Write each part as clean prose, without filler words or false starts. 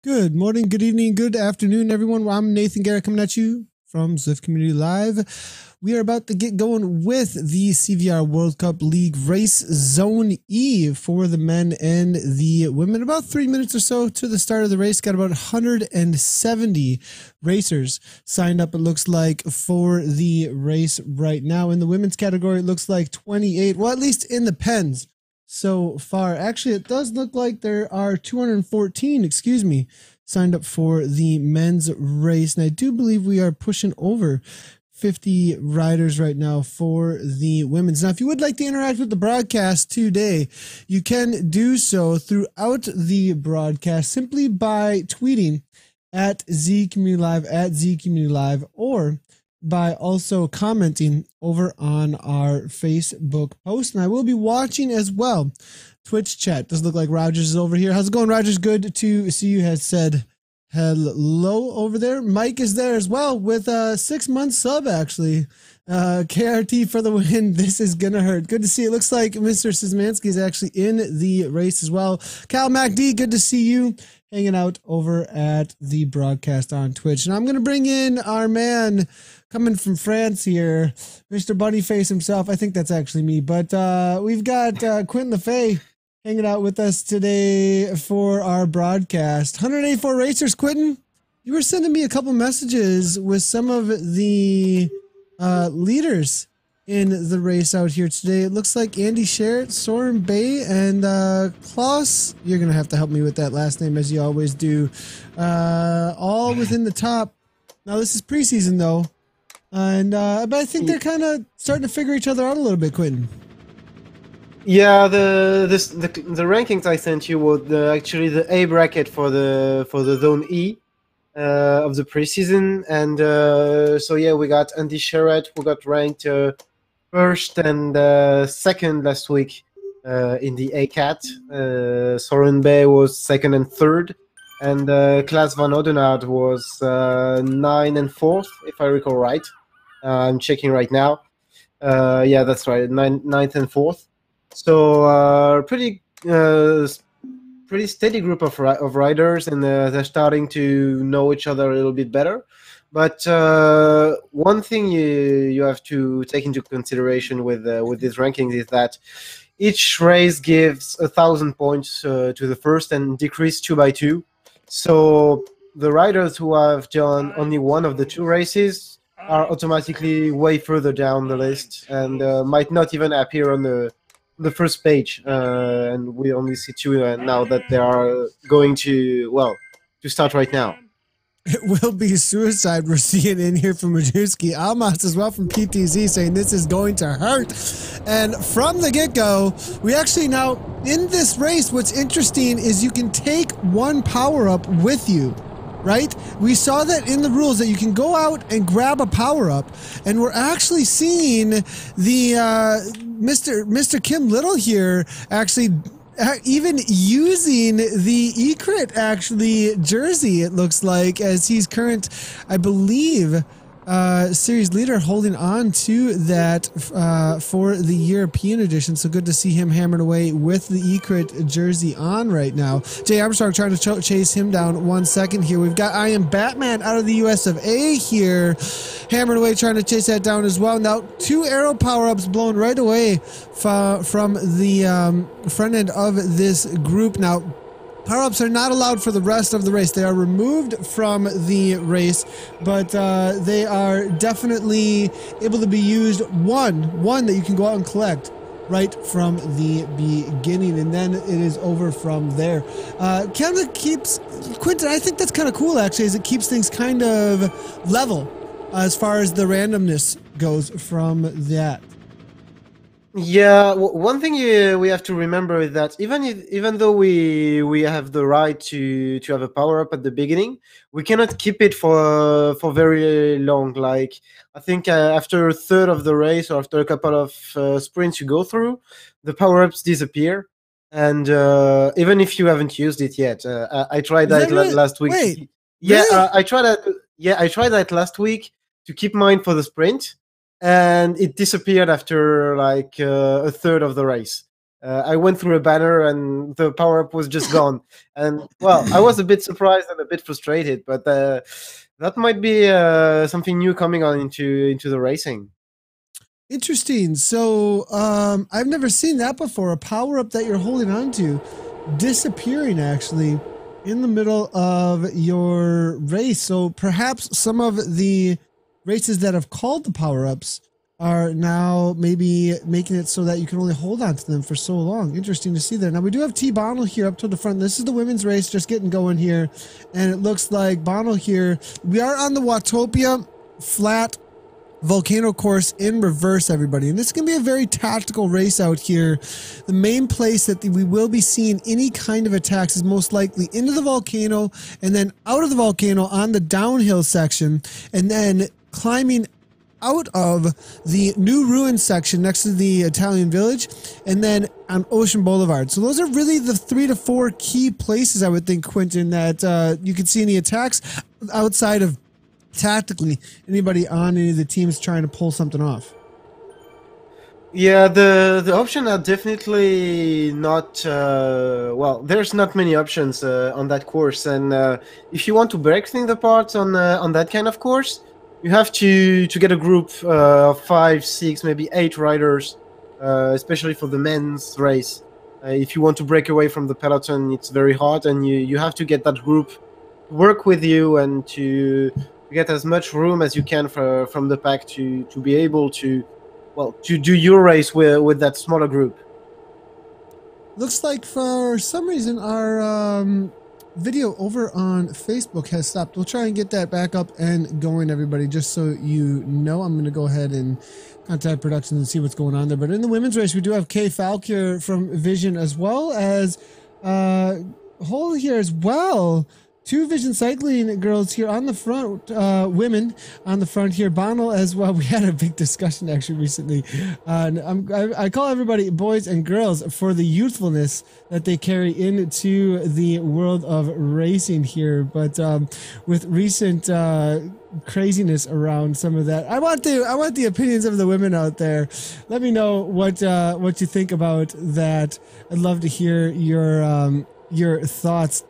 Good morning, good evening, good afternoon, everyone. Well, I'm Nathan Garrett coming at you from Zwift Community Live. We are about to get going with the CVR World Cup League Race Zone E for the men and the women. About 3 minutes or so to the start of the race. Got about 170 racers signed up, it looks like, for the race right now. In the women's category, it looks like 28, well, at least in the pens so far. Actually, it does look like there are 214, signed up for the men's race. And I do believe we are pushing over 50 riders right now for the women's. Now, if you would like to interact with the broadcast today, you can do so throughout the broadcast simply by tweeting at ZCommunityLive, or by also commenting over on our Facebook post. And I will be watching as well. Twitch chat. Does look like Rogers is over here. How's it going, Rogers? Good to see you. Has said hello over there. Mike is there as well with a 6-month sub, actually. KRT for the win. This is gonna hurt. Good to see. It looks like Mr. Szymanski is actually in the race as well. Cal MacD, good to see you hanging out over at the broadcast on Twitch. And I'm gonna bring in our man coming from France here, Mr. Bunnyface himself. I think that's actually me, but we've got Quentin LaFay hanging out with us today for our broadcast. 184 racers. Quentin, you were sending me a couple messages with some of the leaders in the race out here today. It looks like Andy Sherritt, Soren Bay, and Klaus. You're going to have to help me with that last name, as you always do. All within the top. Now, this is preseason, though. And but I think they're kind of starting to figure each other out a little bit, Quentin. Yeah, the rankings I sent you were actually the A bracket for the Zone E of the preseason, and so yeah, we got Andy Sherritt, who got ranked first and second last week in the ACAT. Soren Bay was second and third, and Klaas van Oudenaard was 9 and 4th, if I recall right. I'm checking right now. Yeah, that's right, 9th and 4th. So pretty steady group of riders, and they're starting to know each other a little bit better. But one thing you have to take into consideration with these rankings is that each race gives 1,000 points to the first and decrease 2 by 2. So the riders who have done only one of the two races are automatically way further down the list and might not even appear on the first page. And we only see two now that they are going to start right now. It will be suicide we're seeing in here from Majewski. Almas as well from PTZ saying this is going to hurt. And from the get-go, we actually now, in this race, what's interesting is you can take one power-up with you, right? We saw that in the rules that you can go out and grab a power-up, and we're actually seeing the Mr. Kim Little here actually even using the eCrit actually jersey, it looks like, as he's current, I believe, series leader, holding on to that for the European edition. So good to see him hammering away with the eCrit jersey on right now. Jay Armstrong trying to chase him down 1 second here. We've got I Am Batman out of the US of A here, hammering away trying to chase that down as well. Now 2 arrow power-ups blown right away from the front end of this group. Now power-ups are not allowed for the rest of the race. They are removed from the race, but they are definitely able to be used one that you can go out and collect right from the beginning, and then it is over from there. Kind of keeps, Quentin, I think that's kind of cool actually, as it keeps things kind of level as far as the randomness goes from that. Yeah, one thing we have to remember is that even though we have the right to have a power up at the beginning, we cannot keep it for very long. Like I think after a third of the race or after a couple of sprints you go through, the power ups disappear. And even if you haven't used it yet, I tried that last week. Wait, yeah, really? I tried that. Yeah, I tried that last week to keep mine for the sprint, and it disappeared after like a third of the race. I went through a banner and the power up was just gone. And well, I was a bit surprised and a bit frustrated, but that might be something new coming on into the racing. Interesting. So I've never seen that before. A power up that you're holding on to disappearing actually in the middle of your race. So perhaps some of the races that have called the power ups are now maybe making it so that you can only hold on to them for so long. Interesting to see there. Now we do have T Bonnell here up to the front. This is the women's race just getting going here. And it looks like Bonnell here. We are on the Watopia flat volcano course in reverse, everybody, and this is going to be a very tactical race out here. The main place that we will be seeing any kind of attacks is most likely into the volcano and then out of the volcano on the downhill section, and then climbing out of the new ruin section next to the Italian village, and then on Ocean Boulevard. So those are really the 3 to 4 key places, I would think, Quentin, that you could see any attacks outside of tactically anybody on any of the teams trying to pull something off. Yeah, the options are definitely not well. There's not many options on that course, and if you want to break things apart on that kind of course, you have to get a group of 5, 6, maybe 8 riders, especially for the men's race. If you want to break away from the peloton, it's very hard, and you have to get that group to work with you and to get as much room as you can from the pack to be able to, well, to do your race with that smaller group. Looks like for some reason our video over on Facebook has stopped. We'll try and get that back up and going, everybody, just so you know. I'm going to go ahead and contact production and see what's going on there. But in the women's race, we do have Kay Falk here from Vision, as well as Hole here as well. 2 Vision Cycling girls here on the front, women on the front here. Bonnell as well. We had a big discussion actually recently. I call everybody boys and girls for the youthfulness that they carry into the world of racing here. But with recent craziness around some of that, I want the opinions of the women out there. Let me know what you think about that. I'd love to hear your thoughts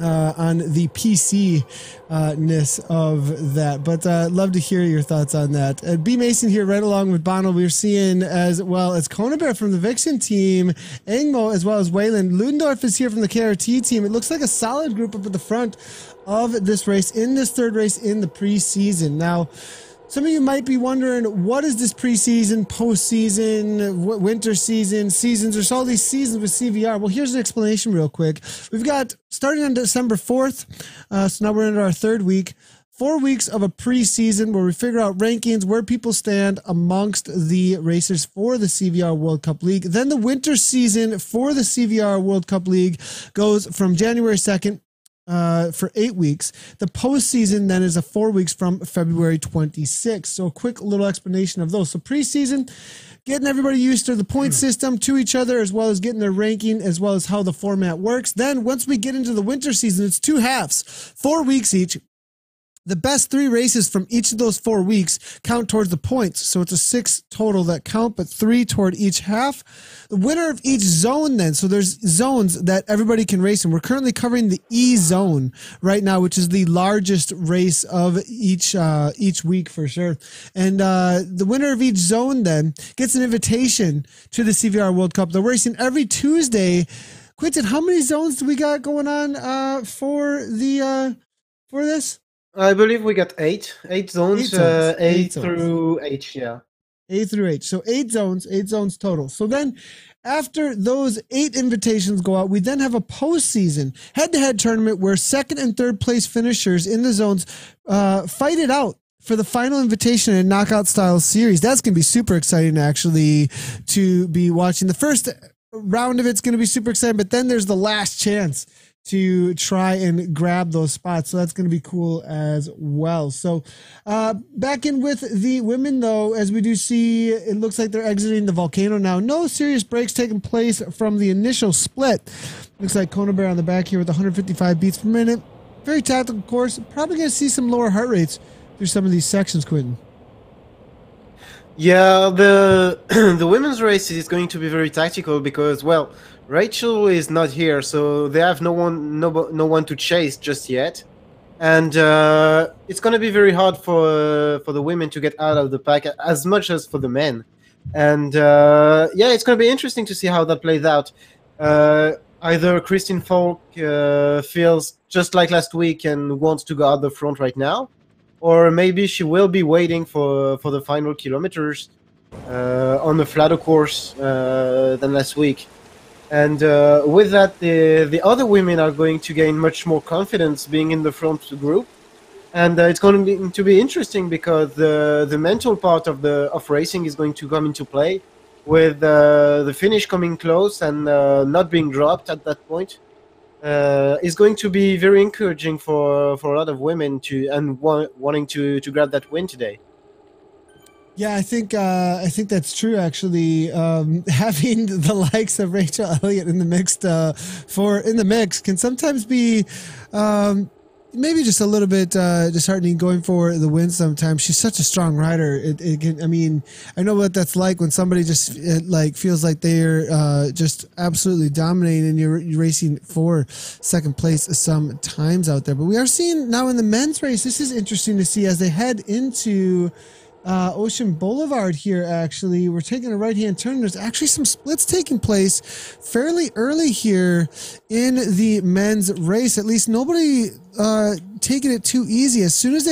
on the PC-ness of that. But love to hear your thoughts on that. B. Mason here right along with Bonnell. We're seeing as well as Konebear from the Vixen team, Engmo as well as Wayland. Ludendorff is here from the KRT team. It looks like a solid group up at the front of this race in this 3rd race in the preseason. Now, some of you might be wondering, what is this preseason, postseason, winter season, seasons? There's all these seasons with CVR. Well, here's an explanation real quick. We've got, starting on December 4th, so now we're into our 3rd week, 4 weeks of a preseason where we figure out rankings, where people stand amongst the racers for the CVR World Cup League. Then the winter season for the CVR World Cup League goes from January 2nd for 8 weeks. The postseason then is 4 weeks from February 26th. So a quick little explanation of those. So preseason, getting everybody used to the point system, to each other, as well as getting their ranking, as well as how the format works. Then once we get into the winter season, it's 2 halves, 4 weeks each. The best 3 races from each of those 4 weeks count towards the points. So it's a 6 total that count, but 3 toward each half. The winner of each zone then, so there's zones that everybody can race in. We're currently covering the E zone right now, which is the largest race of each week for sure. And the winner of each zone then gets an invitation to the CVR World Cup. They're racing every Tuesday. Quentin, how many zones do we got going on for this? I believe we got 8 zones, 8 zones. through H, yeah. 8 through H. So 8 zones total. So then after those 8 invitations go out, we then have a postseason head-to-head tournament where 2nd and 3rd place finishers in the zones fight it out for the final invitation in knockout style series. That's going to be super exciting actually to be watching. The first round of it's going to be super exciting, but then there's the last chance to try and grab those spots. So that's going to be cool as well. So back in with the women, though, as we do see, it looks like they're exiting the volcano now. No serious breaks taking place from the initial split. Looks like Konebear on the back here with 155 beats per minute. Very tactical course. Probably going to see some lower heart rates through some of these sections, Quentin. Yeah, the the women's race is going to be very tactical because, well, Rachel is not here, so they have no one to chase just yet, and it's going to be very hard for the women to get out of the pack as much as for the men, and yeah, it's going to be interesting to see how that plays out. Either Christine Falk feels just like last week and wants to go out the front right now, or maybe she will be waiting for the final kilometers on a flatter course than last week. And with that, the other women are going to gain much more confidence being in the front group, and it's going to be interesting because the mental part of racing is going to come into play with the finish coming close and not being dropped at that point. Is going to be very encouraging for a lot of women to and wanting to grab that win today. Yeah, I think that's true. Actually, having the likes of Rachel Elliott in the mix can sometimes be maybe just a little bit disheartening going for the win sometimes. She's such a strong rider. It can, I mean, I know what that's like when somebody just like feels like they're just absolutely dominating and you're racing for second place sometimes out there. But we are seeing now in the men's race, this is interesting to see as they head into Ocean Boulevard here. Actually, we're taking a right-hand turn. There's actually some splits taking place fairly early here in the men's race. At least nobody taking it too easy. As soon as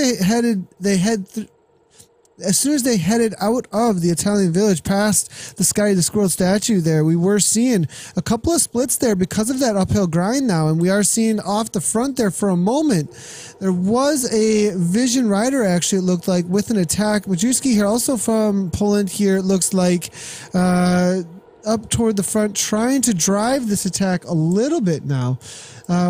as soon as they headed out of the Italian village past the Scotty the Squirrel statue there, we were seeing a couple of splits there because of that uphill grind now, and we are seeing off the front there for a moment. There was a Vision rider, actually, it looked like, with an attack. Majewski here, also from Poland here, it looks like, up toward the front, trying to drive this attack a little bit now.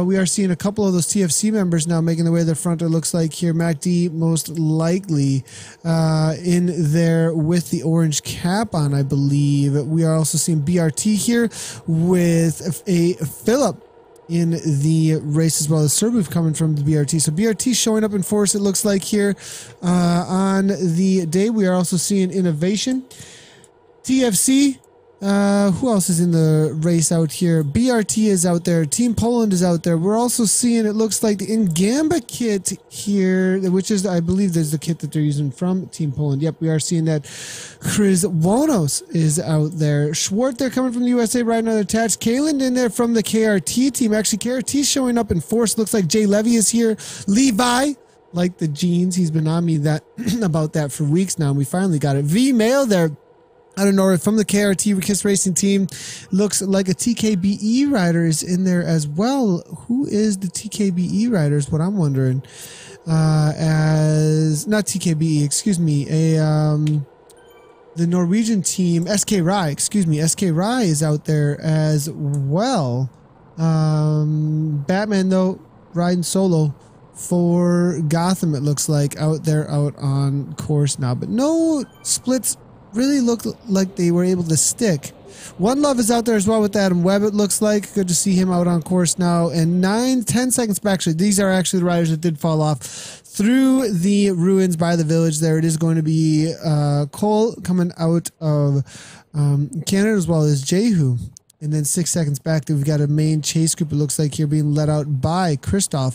We are seeing a couple of those TFC members now making their way to the front. It looks like here MacD most likely in there with the orange cap on, I believe. We are also seeing BRT here with a Philip in the race as well as Serbuv coming from the BRT. So BRT showing up in force, it looks like here on the day. We are also seeing Innovation, TFC. Who else is in the race out here? BRT is out there. Team Poland is out there. We're also seeing, it looks like, the Ingamba kit here, which is, I believe, there's the kit that they're using from Team Poland. Yep, we are seeing that. Chris Wonos is out there. Schwartz there coming from the USA, riding on attached. Kayland in there from the KRT team. Actually, KRT showing up in force. Looks like Jay Levy is here. Levi, like the jeans. He's been on me that about that for weeks now, and we finally got it. V-Mail there. I don't know, from the KRT Kiss Racing team. Looks like a TKBE rider is in there as well. Who is the TKBE rider is what I'm wondering. As not TKBE, excuse me, the Norwegian team, SK Rai, excuse me, SK Rai is out there as well. Batman though, riding solo for Gotham, it looks like, out there out on course now, but no splits really looked like they were able to stick. One Love is out there as well with Adam Webb, it looks like. Good to see him out on course now. And 9-10 seconds back, actually, these are actually the riders that did fall off through the ruins by the village there. It is going to be Cole coming out of Canada, as well as Jehu. And then 6 seconds back, we've got a main chase group, it looks like, here being led out by Christoph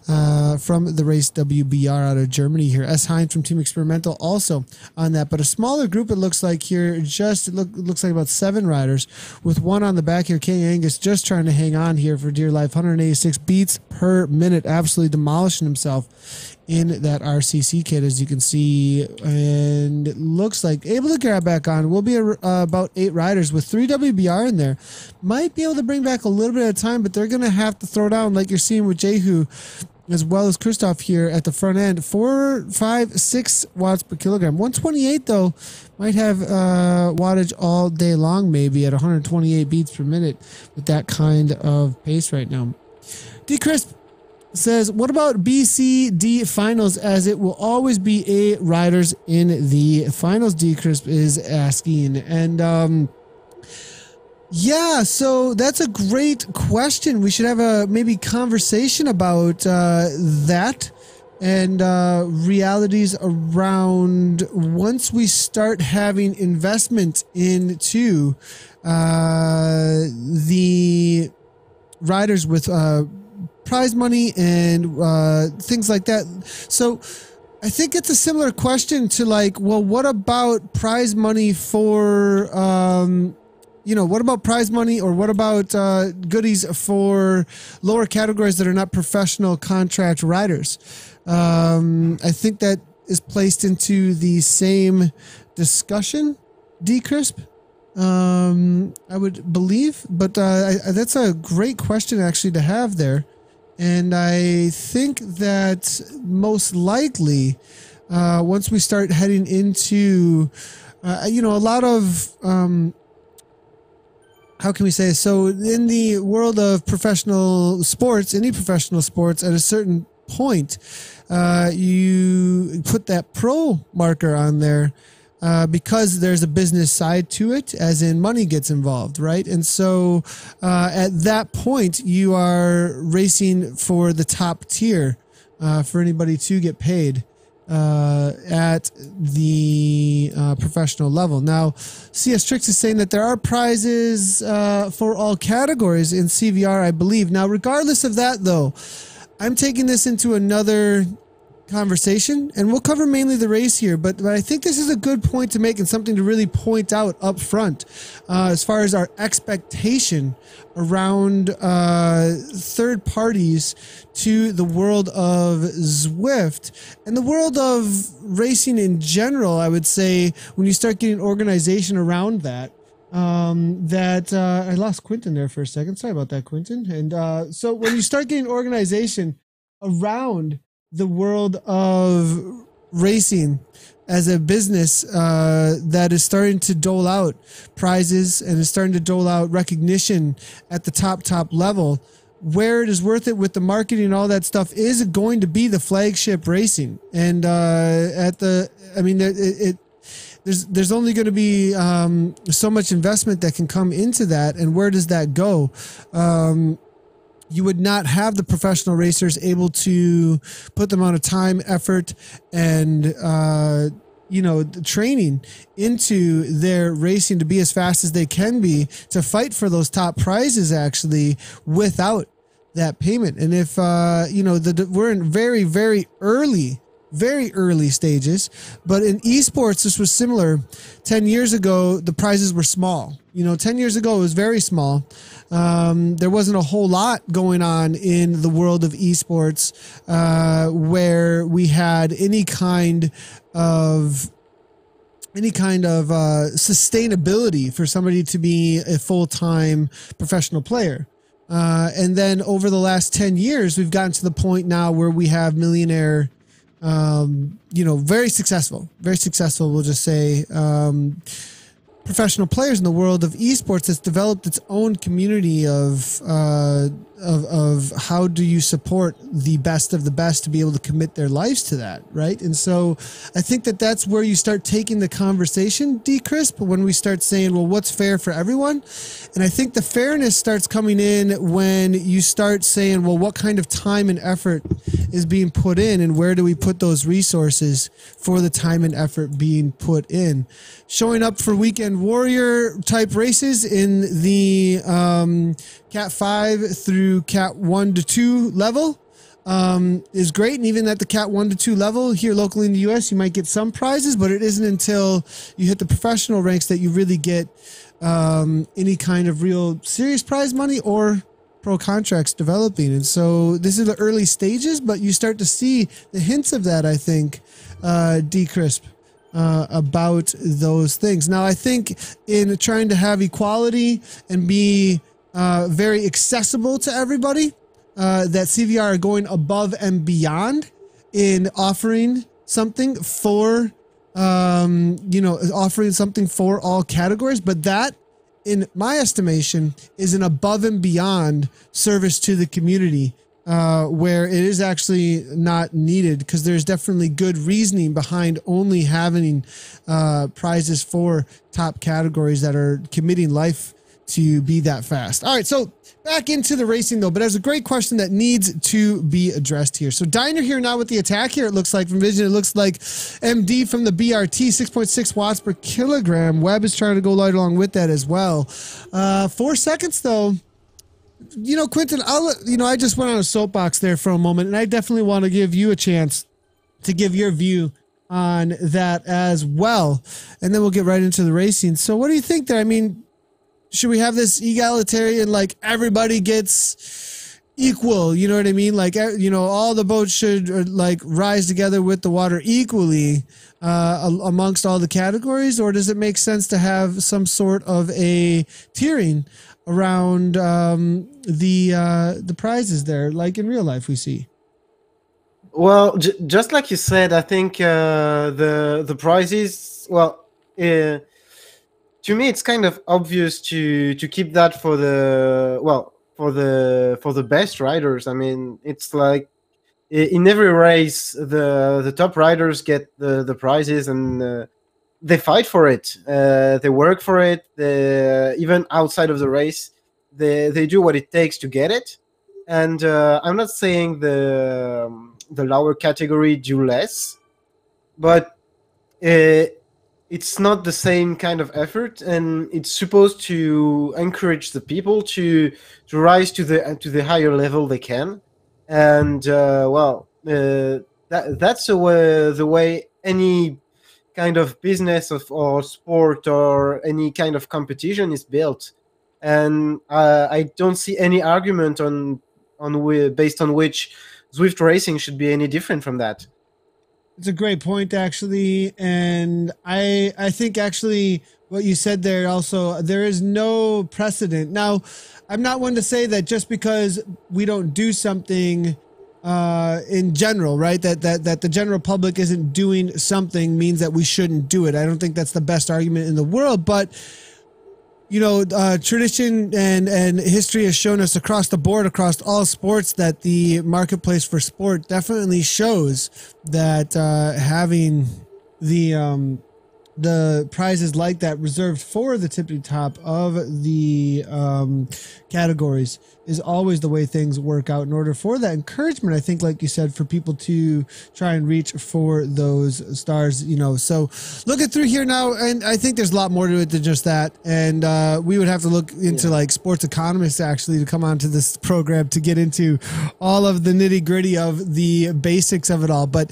from the race WBR out of Germany here. S. Hines from Team Experimental also on that. But a smaller group, it looks like here, just it looks like about 7 riders, with one on the back here. King Angus just trying to hang on here for dear life. 186 beats per minute, absolutely demolishing himself in that RCC kit, as you can see, and it looks like able to grab back on. Will be about 8 riders with 3 WBR in there. Might be able to bring back a little bit of time, but they're going to have to throw down, like you're seeing with Jehu, as well as Christoph here at the front end. 4, 5, 6 watts per kilogram. 128 though, might have wattage all day long, maybe at 128 beats per minute with that kind of pace right now. D-Crisp says, what about BCD finals, as it will always be 8 riders in the finals? D-Crisp is asking. And yeah, so that's a great question. We should have a maybe conversation about that and realities around once we start having investment into the riders with prize money and things like that. So I think it's a similar question to like, well, what about prize money for what about prize money, or what about goodies for lower categories that are not professional contract riders? I think that is placed into the same discussion, D-Crisp, I would believe. But that's a great question actually to have there. And I think that most likely, once we start heading into, a lot of... how can we say? So in the world of professional sports, any professional sports, at a certain point, you put that pro marker on there because there's a business side to it, as in money gets involved, right? And so at that point, you are racing for the top tier for anybody to get paid at the professional level. Now, CS Tricks is saying that there are prizes for all categories in CVR, I believe. Now, regardless of that, though, I'm taking this into another conversation, and we'll cover mainly the race here, but I think this is a good point to make and something to really point out up front as far as our expectation around third parties to the world of Zwift and the world of racing in general. I would say when you start getting organization around that, I lost Quentin there for a second. Sorry about that, Quentin. And so when you start getting organization around the world of racing as a business that is starting to dole out prizes and is starting to dole out recognition at the top level, where it is worth it with the marketing and all that stuff is going to be the flagship racing. And there's only going to be so much investment that can come into that, and where does that go? You would not have the professional racers able to put the amount of time, effort, and the training into their racing to be as fast as they can be to fight for those top prizes actually without that payment. And if we're in very, very early stages, but in esports this was similar. 10 years ago the prizes were small. 10 years ago it was very small. There wasn't a whole lot going on in the world of esports where we had any kind of sustainability for somebody to be a full-time professional player. And then over the last 10 years, we've gotten to the point now where we have millionaire, very successful, we'll just say, professional players in the world of esports that's developed its own community of how do you support the best of the best to be able to commit their lives to that, right? And so I think that that's where you start taking the conversation, D-Crisp, when we start saying, well, what's fair for everyone? And I think the fairness starts coming in when you start saying, well, what kind of time and effort is being put in, and where do we put those resources for the time and effort being put in? Showing up for weekend warrior type races in the Cat 5 through Cat 1 to 2 level is great. And even at the Cat 1 to 2 level here locally in the US, you might get some prizes, but it isn't until you hit the professional ranks that you really get any kind of real serious prize money or pro contracts developing. And so this is the early stages, but you start to see the hints of that, I think, D-Crisp, about those things. Now, I think in trying to have equality and be very accessible to everybody, that CVR are going above and beyond in offering something for, offering something for all categories. But that, in my estimation, is an above and beyond service to the community, where it is actually not needed, because there's definitely good reasoning behind only having prizes for top categories that are committing life to be that fast. All right, so back into the racing though, but there's a great question that needs to be addressed here. So Diner here now with the attack here, it looks like from Vision, it looks like MD from the BRT, 6.6 watts per kilogram. Webb is trying to go right along with that as well. 4 seconds though. You know, Quentin, I just went on a soapbox there for a moment, and I definitely want to give you a chance to give your view on that as well. And then we'll get right into the racing. So what do you think there? I mean, should we have this egalitarian, like everybody gets equal? You know what I mean? Like, you know, all the boats should like rise together with the water equally amongst all the categories? Or does it make sense to have some sort of a tiering around the prizes there, like in real life we see? Well, just like you said, I think the prizes. Well, to me, it's kind of obvious to keep that for the best riders. I mean, it's like in every race, the top riders get the prizes, and they fight for it. They work for it. Even outside of the race, they do what it takes to get it. And I'm not saying the lower category do less, but it's not the same kind of effort, and it's supposed to encourage the people to rise to the higher level they can. And that's the way any kind of business or sport or any kind of competition is built. And I don't see any argument based on which Zwift racing should be any different from that. It's a great point, actually, and I think actually what you said there also, there is no precedent. Now, I'm not one to say that just because we don't do something in general, right, that the general public isn't doing something means that we shouldn't do it. I don't think that's the best argument in the world, but you know, tradition and history has shown us across the board, across all sports, that the marketplace for sport definitely shows that having the prizes like that reserved for the tippy top of the categories is always the way things work out in order for that encouragement, I think, like you said, for people to try and reach for those stars, you know. So looking through here now, and I think there's a lot more to it than just that. And we would have to look into like sports economists actually to come onto this program to get into all of the nitty gritty of the basics of it all. But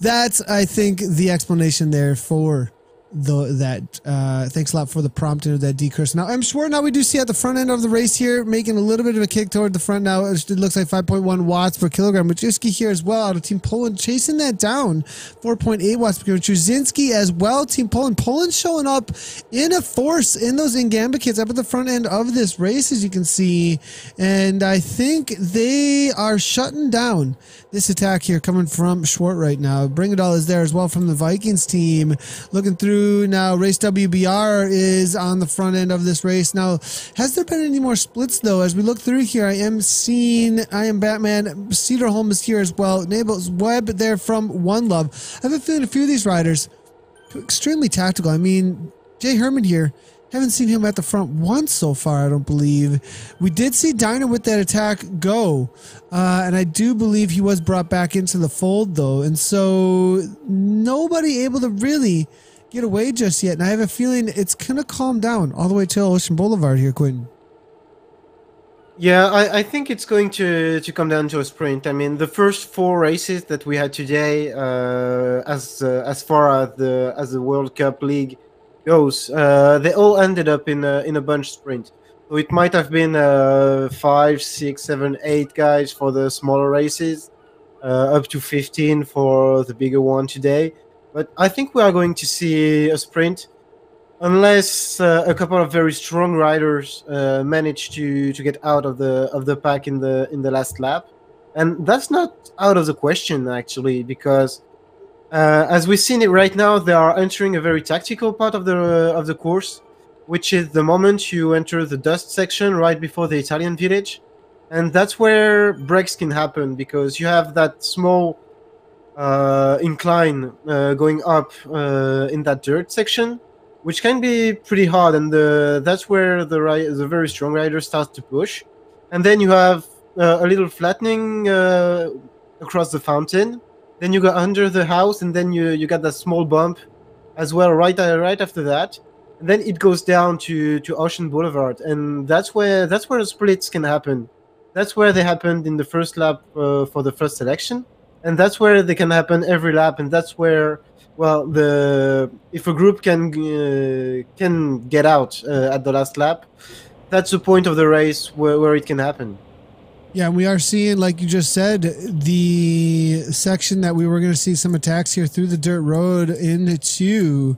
that's, I think, the explanation there for thanks a lot for the prompt into that decurse. Now, I'm sure now we do see at the front end of the race here, making a little bit of a kick toward the front now. It looks like 5.1 watts per kilogram. Majewski here as well out of Team Poland, chasing that down. 4.8 watts per kilogram. Chuzinski as well, Team Poland. Poland showing up in a force in those Ngamba kits up at the front end of this race, as you can see. And I think they are shutting down this attack here coming from Schwartz right now. Bring It All is there as well from the Vikings team. Looking through now, Race WBR is on the front end of this race. Now, has there been any more splits though? As we look through here, I am Batman. Cedarholm is here as well. Nable's Webb there from One Love. I have a feeling a few of these riders extremely tactical. I mean, Jay Herman here. Haven't seen him at the front once so far, I don't believe. We did see Dinah with that attack go, and I do believe he was brought back into the fold, though. And so nobody able to really get away just yet. And I have a feeling it's going to calm down all the way to Ocean Boulevard here, Quentin. Yeah, I think it's going to come down to a sprint. I mean, the first 4 races that we had today, as far as the World Cup League goes, they all ended up in a bunch sprint. So it might have been 5, 6, 7, 8 guys for the smaller races, up to 15 for the bigger one today. But I think we are going to see a sprint, unless a couple of very strong riders manage to get out of the pack in the last lap, and that's not out of the question actually, because as we've seen it right now, they are entering a very tactical part of the course, which is the moment you enter the dust section right before the Italian village, and that's where breaks can happen, because you have that small incline going up in that dirt section, which can be pretty hard, and that's where the very strong rider starts to push, and then you have a little flattening across the fountain. Then you go under the house, and then you got that small bump as well right after that. And then it goes down to Ocean Boulevard, and that's where the splits can happen. That's where they happened in the first lap for the first selection, and that's where they can happen every lap. And that's where, well, the if a group can get out at the last lap, that's the point of the race where it can happen. Yeah, we are seeing, like you just said, the section that we were going to see some attacks here through the dirt road into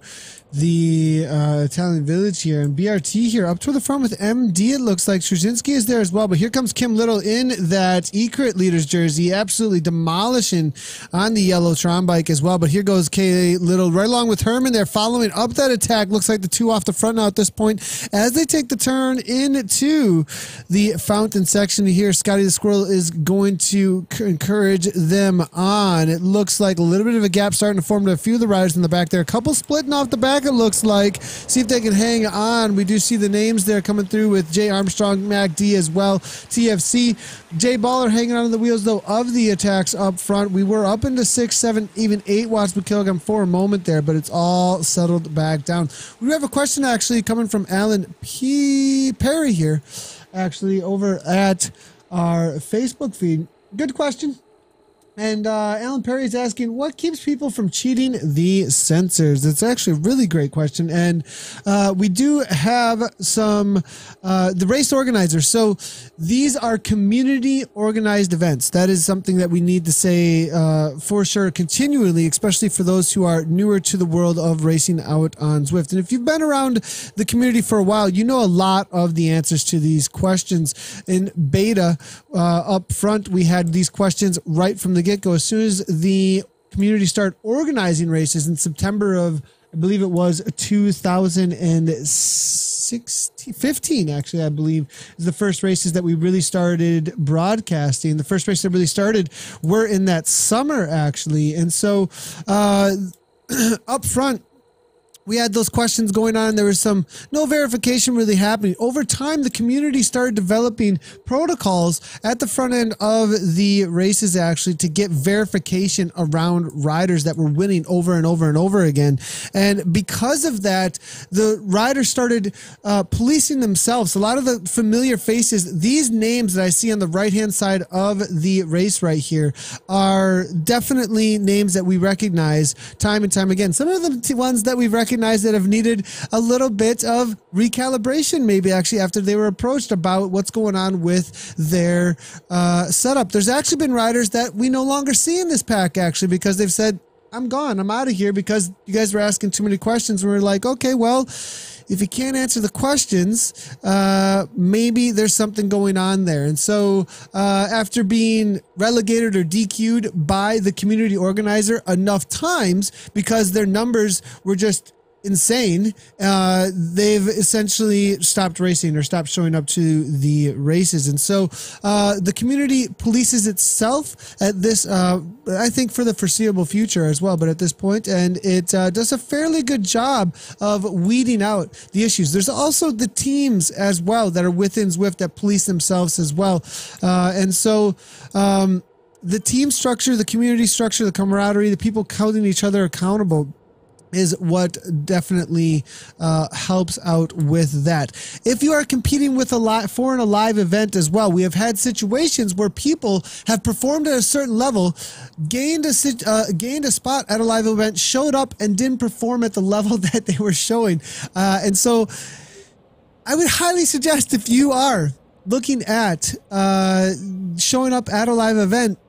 the Italian village here, and BRT here up to the front with MD. It looks like Straczynski is there as well, but here comes Kim Little in that Ecrit leader's jersey, absolutely demolishing on the yellow Tron bike as well. But here goes K Little right along with Herman there, following up that attack. Looks like the two off the front now at this point as they take the turn into the fountain section here. Scotty the Squirrel is going to encourage them on. It looks like a little bit of a gap starting to form to a few of the riders in the back there. A couple splitting off the back, it looks like. See if they can hang on. We do see the names there coming through with Jay Armstrong, Mac D as well, TFC. Jay Baller hanging on the wheels, though, of the attacks up front. We were up into 6, 7, even 8 watts per kilogram for a moment there, but it's all settled back down. We have a question actually coming from Alan P. Perry here, actually, over at our Facebook feed. Good question. And Alan Perry is asking, what keeps people from cheating the sensors? It's actually a really great question. And we do have some, the race organizers. So these are community organized events. That is something that we need to say for sure continually, especially for those who are newer to the world of racing out on Zwift. And if you've been around the community for a while, you know a lot of the answers to these questions. In beta up front, we had these questions right from the get-go. As soon as the community started organizing races in September of, I believe it was 2015, actually, I believe, is the first races that we really started broadcasting. The first race that really started were in that summer, actually. And so up front, we had those questions going on. There was no verification really happening. Over time, the community started developing protocols at the front end of the races, actually, to get verification around riders that were winning over and over and over again. And because of that, the riders started policing themselves. A lot of the familiar faces, these names that I see on the right-hand side of the race right here, are definitely names that we recognize time and time again. Some of the ones that we've recognized that have needed a little bit of recalibration, maybe actually after they were approached about what's going on with their setup. There's actually been riders that we no longer see in this pack, actually, because they've said, I'm gone, I'm out of here because you guys were asking too many questions. And we're like, okay, well, if you can't answer the questions, maybe there's something going on there. And so after being relegated or DQ'd by the community organizer enough times because their numbers were just insane, they've essentially stopped racing or stopped showing up to the races. And so the community polices itself at this, I think, for the foreseeable future as well, but at this point, and it does a fairly good job of weeding out the issues. There's also the teams as well that are within Zwift that police themselves as well. And so the team structure, the community structure, the camaraderie, the people holding each other accountable is what definitely helps out with that. If you are competing with for a live event as well, we have had situations where people have performed at a certain level, gained a spot at a live event, showed up and didn't perform at the level that they were showing. And so I would highly suggest, if you are looking at showing up at a live event,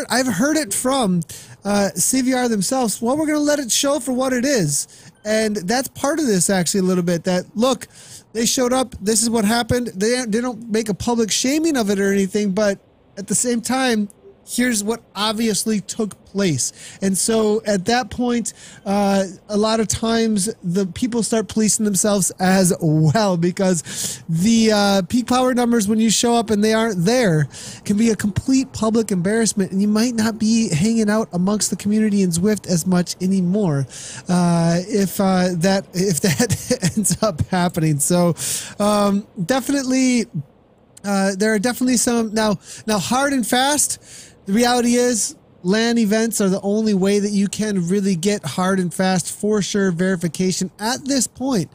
I've heard it from CVR themselves. Well, we're going to let it show for what it is. And that's part of this, actually, a little bit, that, look, they showed up, this is what happened. They don't make a public shaming of it or anything, but at the same time, here's what obviously took place. And so at that point, a lot of times the people start policing themselves as well, because the peak power numbers, when you show up and they aren't there, can be a complete public embarrassment, and you might not be hanging out amongst the community in Zwift as much anymore if that ends up happening. So definitely there are definitely some now hard and fast. The reality is LAN events are the only way that you can really get hard and fast for sure verification at this point.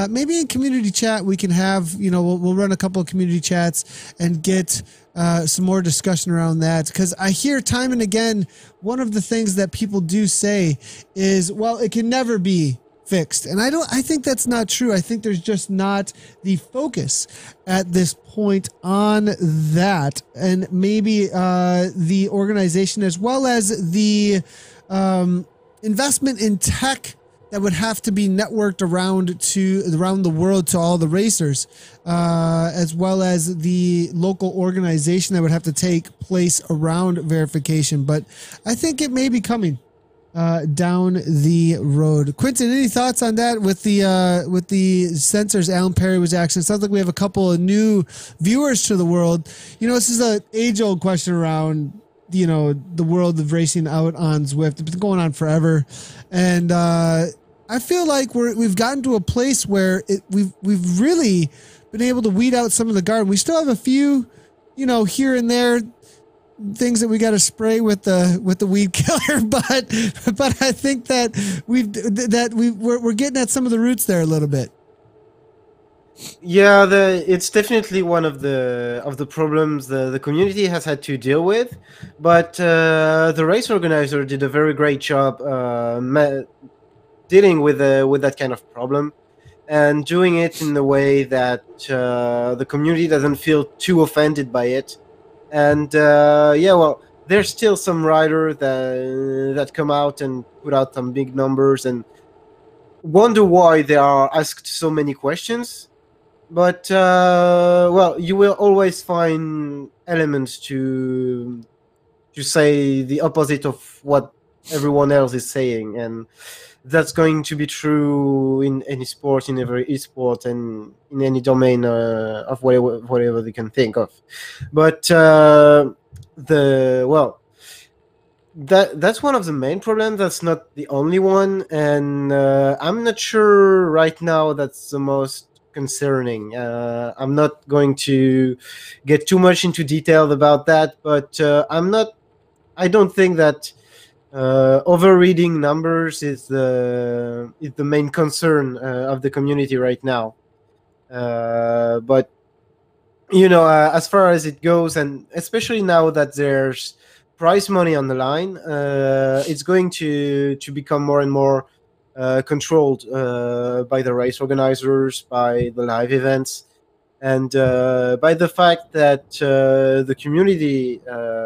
Maybe in community chat we can have, we'll run a couple of community chats and get some more discussion around that, because I hear time and again one of the things that people do say is, well, it can never be fixed. And I think that's not true. I think there's just not the focus at this point on that. And maybe the organization, as well as the investment in tech that would have to be networked around the world to all the racers, as well as the local organization that would have to take place around verification. But I think it may be coming down the road. Quentin, any thoughts on that with the sensors? Alan Perry was asking. It sounds like we have a couple of new viewers to the world. This is an age-old question around the world of racing out on Zwift. It's been going on forever, and I feel like we've gotten to a place where we've really been able to weed out some of the garden. We still have a few, here and there, things that we got to spray with the weed killer, but I think that we're getting at some of the roots there a little bit. Yeah, it's definitely one of the problems the community has had to deal with, but the race organizer did a very great job dealing with that kind of problem, and doing it in a way that the community doesn't feel too offended by it. And there's still some riders that come out and put out some big numbers and wonder why they are asked so many questions. But you will always find elements to say the opposite of what everyone else is saying, and that's going to be true in any sport, in every esport, and in any domain of whatever they can think of. But that's one of the main problems. That's not the only one, and I'm not sure right now that's the most concerning. I'm not going to get too much into detail about that, but I don't think that overreading numbers is the main concern of the community right now. But as far as it goes, and especially now that there's prize money on the line, it's going to become more and more controlled by the race organizers, by the live events, and by the fact that the community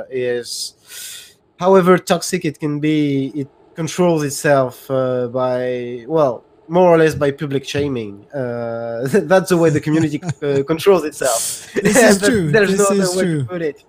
is, however toxic it can be, it controls itself by, more or less by public shaming. That's the way the community controls itself. This is true. There's no other way to put it.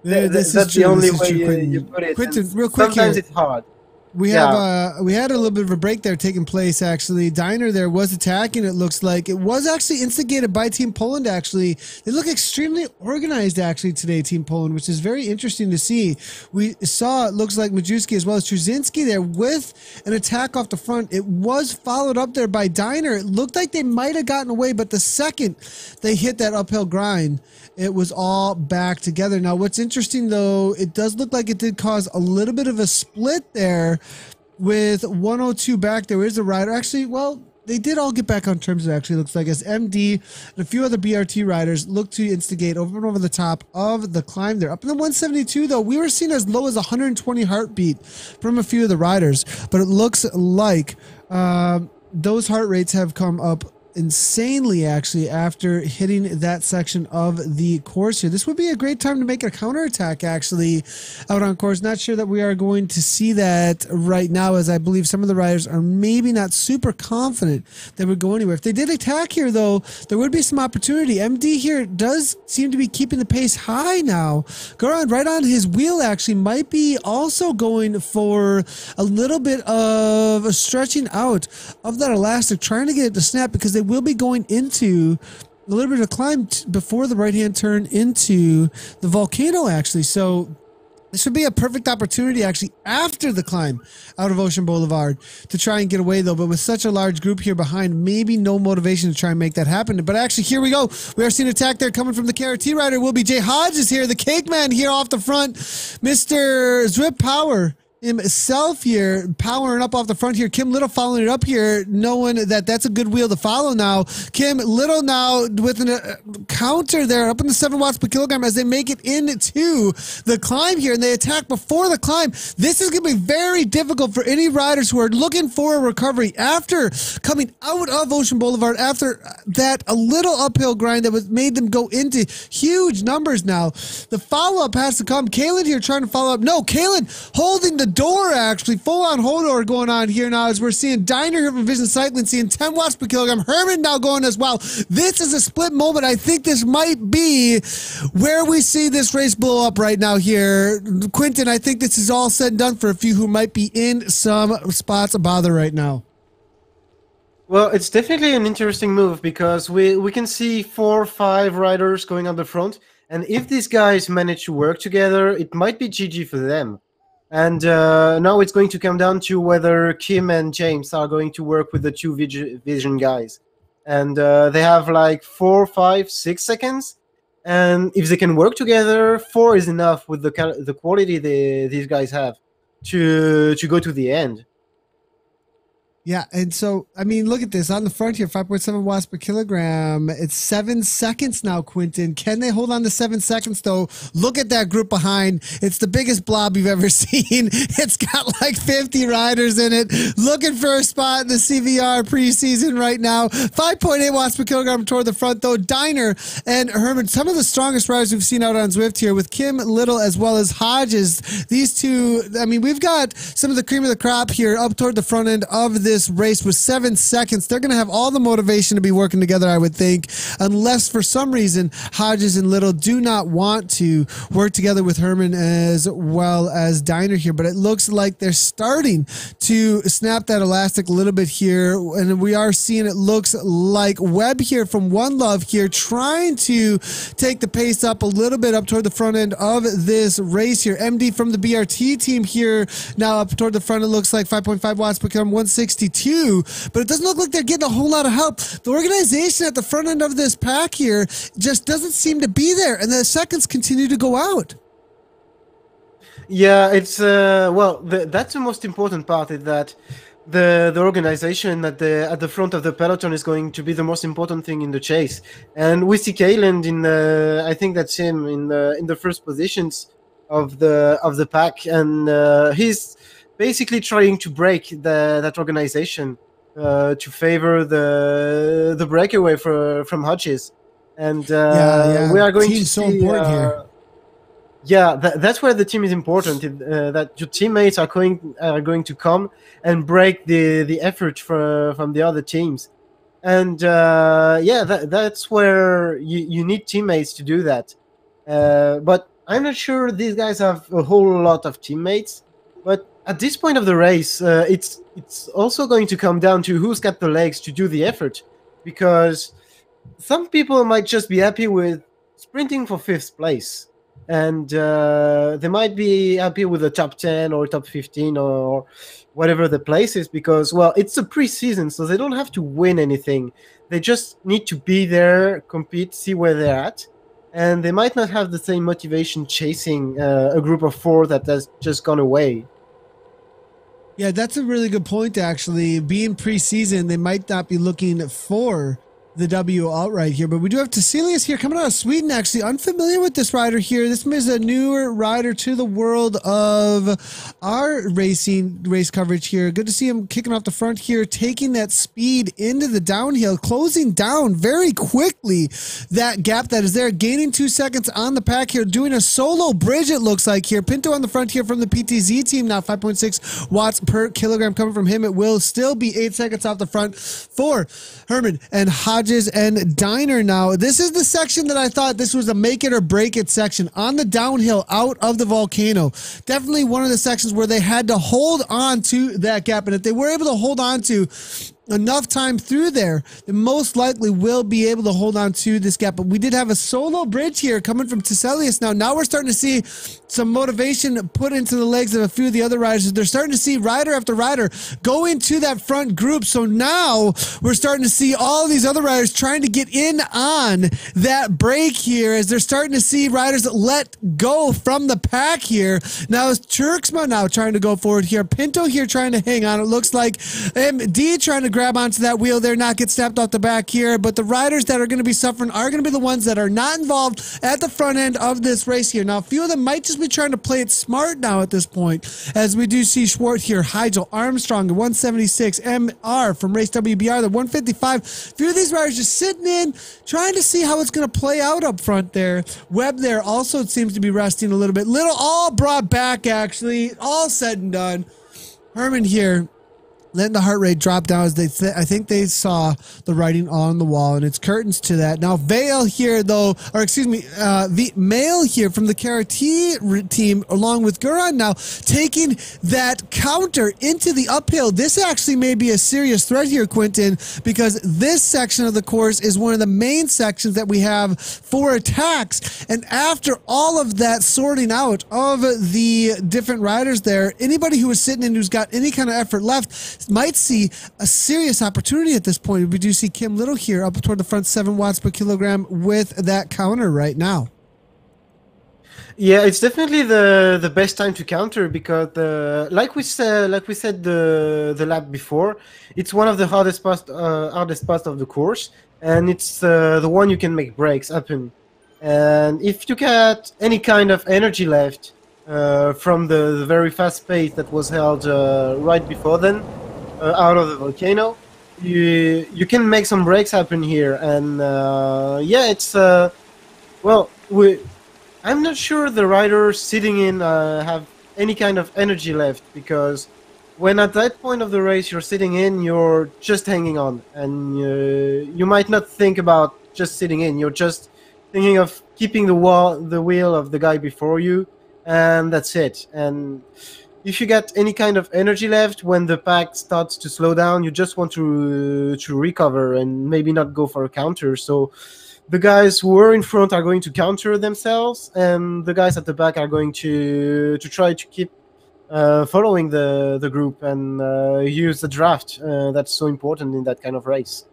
That's the only way you put it. Quentin, real quick sometimes here. It's hard. We have we had a little bit of a break there taking place. Actually, Diner there was attacking. It looks like it was actually instigated by Team Poland. Actually, they look extremely organized actually today, Team Poland, which is very interesting to see. We saw, it looks like Majewski as well as Truzinski there with an attack off the front. It was followed up there by Diner. It looked like they might have gotten away, but the second they hit that uphill grind, it was all back together. Now, what's interesting though, it does look like it did cause a little bit of a split there. With 102 back, there is a rider. Actually, they did all get back on terms, it actually looks like, as MD and a few other BRT riders look to instigate over and over the top of the climb there. Up in the 172, though, we were seen as low as 120 heartbeat from a few of the riders, but it looks like those heart rates have come up insanely actually after hitting that section of the course here. This would be a great time to make a counterattack actually out on course. Not sure that we are going to see that right now, as I believe some of the riders are maybe not super confident that would go anywhere. If they did attack here though, there would be some opportunity. MD here does seem to be keeping the pace high now. Goran right on his wheel actually might be also going for a little bit of a stretching out of that elastic, trying to get it to snap, because they will be going into a little bit of climb before the right-hand turn into the volcano actually. So this would be a perfect opportunity actually after the climb out of Ocean Boulevard to try and get away though, but with such a large group here behind, maybe no motivation to try and make that happen. But actually here we go. We are seeing an attack there coming from the KRT rider. Will be Jay Hodges here, the cake man here off the front. Mr. Zwift Power himself here powering up off the front here. Kim Little following it up here, knowing that that's a good wheel to follow now. Kim Little now with a counter there up in the 7 watts per kilogram as they make it into the climb here, and they attack before the climb. This is going to be very difficult for any riders who are looking for a recovery after coming out of Ocean Boulevard, after that a little uphill grind that was made them go into huge numbers now. The follow-up has to come. Kalen here trying to follow up. No, Kalen holding the door actually, full-on hold door going on here now as we're seeing Diner here from Vision Cycling seeing 10 watts per kilogram. Herman now going as well. This is a split moment. I think this might be where we see this race blow up right now here. Quentin, I think this is all said and done for a few who might be in some spots of bother right now. Well, it's definitely an interesting move because we can see 4 or 5 riders going on the front, and if these guys manage to work together, it might be GG for them. And now it's going to come down to whether Kim and James are going to work with the 2 Vision guys. And they have like 4, 5, 6 seconds. And if they can work together, 4 is enough with the quality these guys have to go to the end. Yeah, and so, I mean, look at this. On the front here, 5.7 watts per kilogram. It's 7 seconds now, Quentin. Can they hold on to 7 seconds, though? Look at that group behind. It's the biggest blob you've ever seen. It's got like 50 riders in it, looking for a spot in the CVR preseason right now. 5.8 watts per kilogram toward the front, though. Diner and Herman, some of the strongest riders we've seen out on Zwift here, with Kim Little as well as Hodges. These two, I mean, we've got some of the cream of the crop here up toward the front end of this race with 7 seconds. They're going to have all the motivation to be working together, I would think, unless for some reason Hodges and Little do not want to work together with Herman as well as Diner here. But it looks like they're starting to snap that elastic a little bit here, and we are seeing it looks like Webb here from One Love here trying to take the pace up a little bit up toward the front end of this race here. MD from the BRT team here now up toward the front. It looks like 5.5 watts per kilogram, 162, but it doesn't look like they're getting a whole lot of help. The organization at the front end of this pack here just doesn't seem to be there, and the seconds continue to go out. Yeah, it's well, that's the most important part, is that the organization at the front of the peloton is going to be the most important thing in the chase. And we see Kayland in I think that's him in the first positions of the pack, and he's basically trying to break that organization to favor the breakaway from Hodges. And we are going to see so important here. Yeah, that's where the team is important. That your teammates are going to come and break the effort from the other teams, and that's where you need teammates to do that. But I'm not sure these guys have a whole lot of teammates. But at this point of the race, it's also going to come down to who's got the legs to do the effort, because some people might just be happy with sprinting for 5th place. And they might be happy with the top 10 or top 15 or whatever the place is, because, well, it's a preseason, so they don't have to win anything. They just need to be there, compete, see where they're at. And they might not have the same motivation chasing a group of 4 that has just gone away. Yeah, that's a really good point, actually. Being preseason, they might not be looking for the W outright here, but we do have Tassilius here coming out of Sweden. Actually, unfamiliar with this rider here. This is a newer rider to the world of our race coverage here. Good to see him kicking off the front here, taking that speed into the downhill, closing down very quickly that gap that is there, gaining 2 seconds on the pack here, doing a solo bridge it looks like here. Pinto on the front here from the PTZ team now, 5.6 watts per kilogram coming from him. It will still be 8 seconds off the front for Herman and Hodges and Diner. Now this is the section that I thought this was a make it or break it section on the downhill out of the volcano. Definitely one of the sections where they had to hold on to that gap, and if they were able to hold on to enough time through there, then most likely will be able to hold on to this gap. But we did have a solo bridge here coming from Tassilius. Now we're starting to see some motivation put into the legs of a few of the other riders. They're starting to see rider after rider go into that front group. So now we're starting to see all these other riders trying to get in on that break here, as they're starting to see riders let go from the pack here. Now it's Turksma now trying to go forward here. Pinto here trying to hang on. It looks like MD trying to grab onto that wheel there, not get snapped off the back here. But the riders that are going to be suffering are going to be the ones that are not involved at the front end of this race here. Now a few of them might just be trying to play it smart now at this point, as we do see Schwartz here, Heigel, Armstrong, the 176, MR from Race WBR, the 155. A few of these riders just sitting in, trying to see how it's going to play out up front there. Webb there also seems to be resting a little bit. Little all brought back, actually, all said and done. Herman here letting the heart rate drop down, as I think they saw the writing on the wall, and it's curtains to that. Now Vale here though, or excuse me, the male here from the Karate team along with Guran now taking that counter into the uphill. This actually may be a serious threat here, Quentin, because this section of the course is one of the main sections that we have for attacks. And after all of that sorting out of the different riders there, anybody who is sitting in who's got any kind of effort left might see a serious opportunity at this point. We do see Kim Little here up toward the front, 7 watts per kilogram with that counter right now. Yeah, it's definitely the best time to counter, because like we said the lap before, it's one of the hardest parts of the course, and it's the one you can make breaks happen. And if you get any kind of energy left from the very fast pace that was held right before then, out of the volcano, you can make some breaks happen here. And yeah, it's well, I'm not sure the riders sitting in have any kind of energy left, because when at that point of the race you're sitting in, you're just hanging on, and you might not think about just sitting in. You're just thinking of keeping the wheel of the guy before you, and that's it. And if you get any kind of energy left when the pack starts to slow down, you just want to recover and maybe not go for a counter. So the guys who are in front are going to counter themselves, and the guys at the back are going to try to keep following the group and use the draft. That's so important in that kind of race.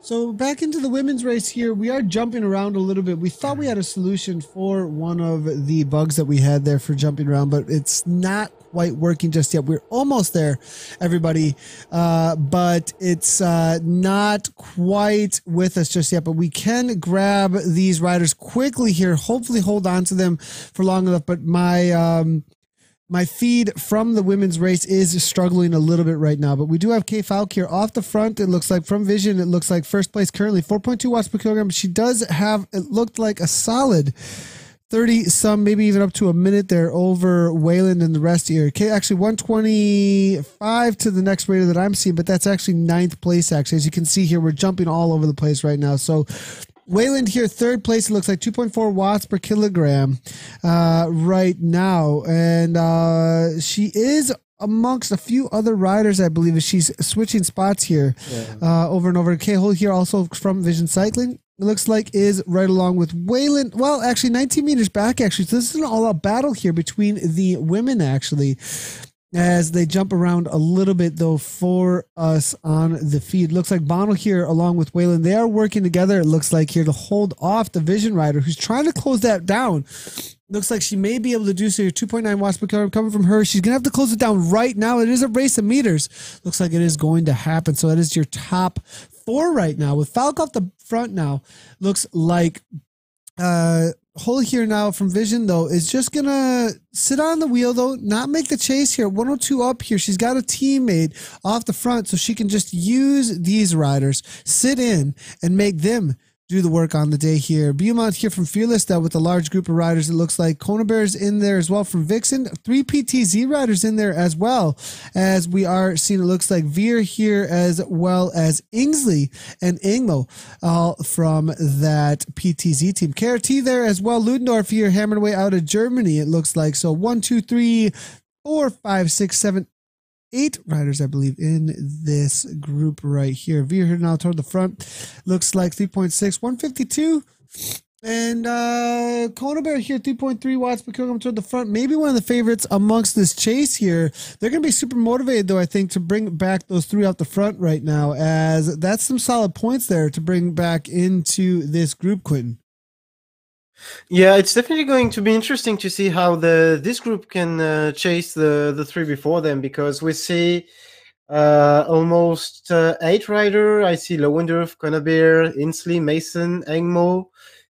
So back into the women's race here, we are jumping around a little bit. We thought we had a solution for one of the bugs that we had there for jumping around, but it's not quite working just yet. We're almost there, everybody, but it's not quite with us just yet. But we can grab these riders quickly here, hopefully hold on to them for long enough. But my feed from the women's race is struggling a little bit right now, but we do have Kay Falk here off the front. It looks like from vision, it looks like first place currently, 4.2 watts per kilogram. She does have, it looked like a solid 30 some, maybe even up to a minute there over Wayland and the rest here. Kay actually 125 to the next rater that I'm seeing, but that's actually 9th place actually. As you can see here, we're jumping all over the place right now. So Wayland here, 3rd place. It looks like 2.4 watts per kilogram right now. And she is amongst a few other riders, I believe, as she's switching spots here over and over. K-Hole here also from Vision Cycling. It looks like is right along with Wayland. Well, actually 19 meters back, actually. So this is an all-out battle here between the women, actually, as they jump around a little bit, though, for us on the feed. Looks like Bono here, along with Wayland, they are working together, it looks like, here to hold off the Vision Rider, who's trying to close that down. Looks like she may be able to do so. Your 2.9 watts per kilogram coming from her. She's going to have to close it down right now. It is a race of meters. Looks like it is going to happen. So that is your top 4 right now. With Falk off the front now, looks like Hole here now from Vision, though, is just going to sit on the wheel, though, not make the chase here. 102 up here. She's got a teammate off the front, so she can just use these riders, sit in, and make them do the work on the day here. Beaumont here from Fearless, though, with a large group of riders. It looks like Kona Bear's in there as well from Vixen. 3 PTZ riders in there as well, as we are seeing. It looks like Veer here as well as Ingsley and Ingmo, all from that PTZ team. KRT there as well. Ludendorff here hammering away out of Germany, it looks like. So 1, 2, 3, 4, 5, 6, 7, 8 riders, I believe, in this group right here. Veer here now toward the front. Looks like 3.6, 152. And Kona Bear here, 3.3 watts per kilogram toward the front. Maybe one of the favorites amongst this chase here. They're going to be super motivated, though, I think, to bring back those 3 out the front right now, as that's some solid points there to bring back into this group, Quentin. Yeah, it's definitely going to be interesting to see how this group can chase the 3 before them, because we see almost 8 rider. I see Lowendorf, Conabear, Inslee, Mason, Engmo,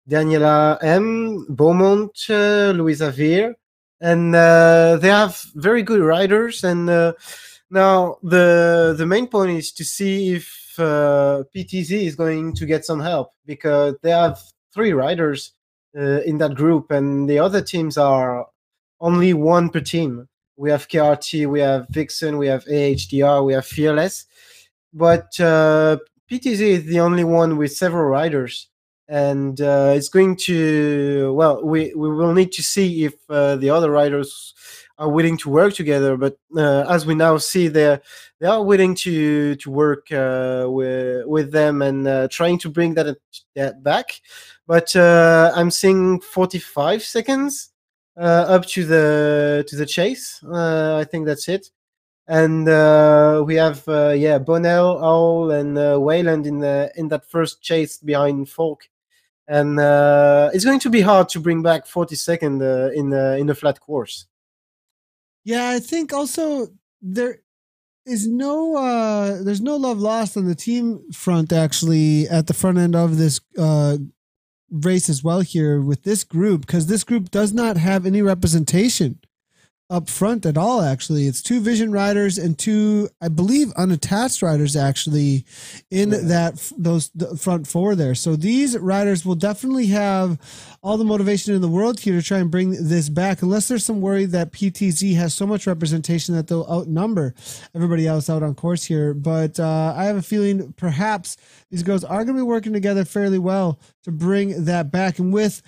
Daniela M, Beaumont, Louisa Veer, and they have very good riders. And now the main point is to see if PTZ is going to get some help, because they have 3 riders in that group, and the other teams are only 1 per team. We have KRT, we have Vixen, we have AHDR, we have Fearless, but PTZ is the only one with several riders, and it's going to, well, we will need to see if the other riders are willing to work together. But as we now see, they are willing to work with them and trying to bring that back. But I'm seeing 45 seconds up to the chase. I think that's it. And we have Bonnell, Owl, and Wayland in that first chase behind Falk. And it's going to be hard to bring back 40 seconds in a flat course. Yeah, I think also there is there's no love lost on the team front, actually, at the front end of this race as well here with this group, because this group does not have any representation up front at all. Actually, it's 2 Vision riders and 2, I believe, unattached riders actually in the front 4 there. So these riders will definitely have all the motivation in the world here to try and bring this back, unless there's some worry that PTZ has so much representation that they'll outnumber everybody else out on course here. But I have a feeling perhaps these girls are going to be working together fairly well to bring that back. And with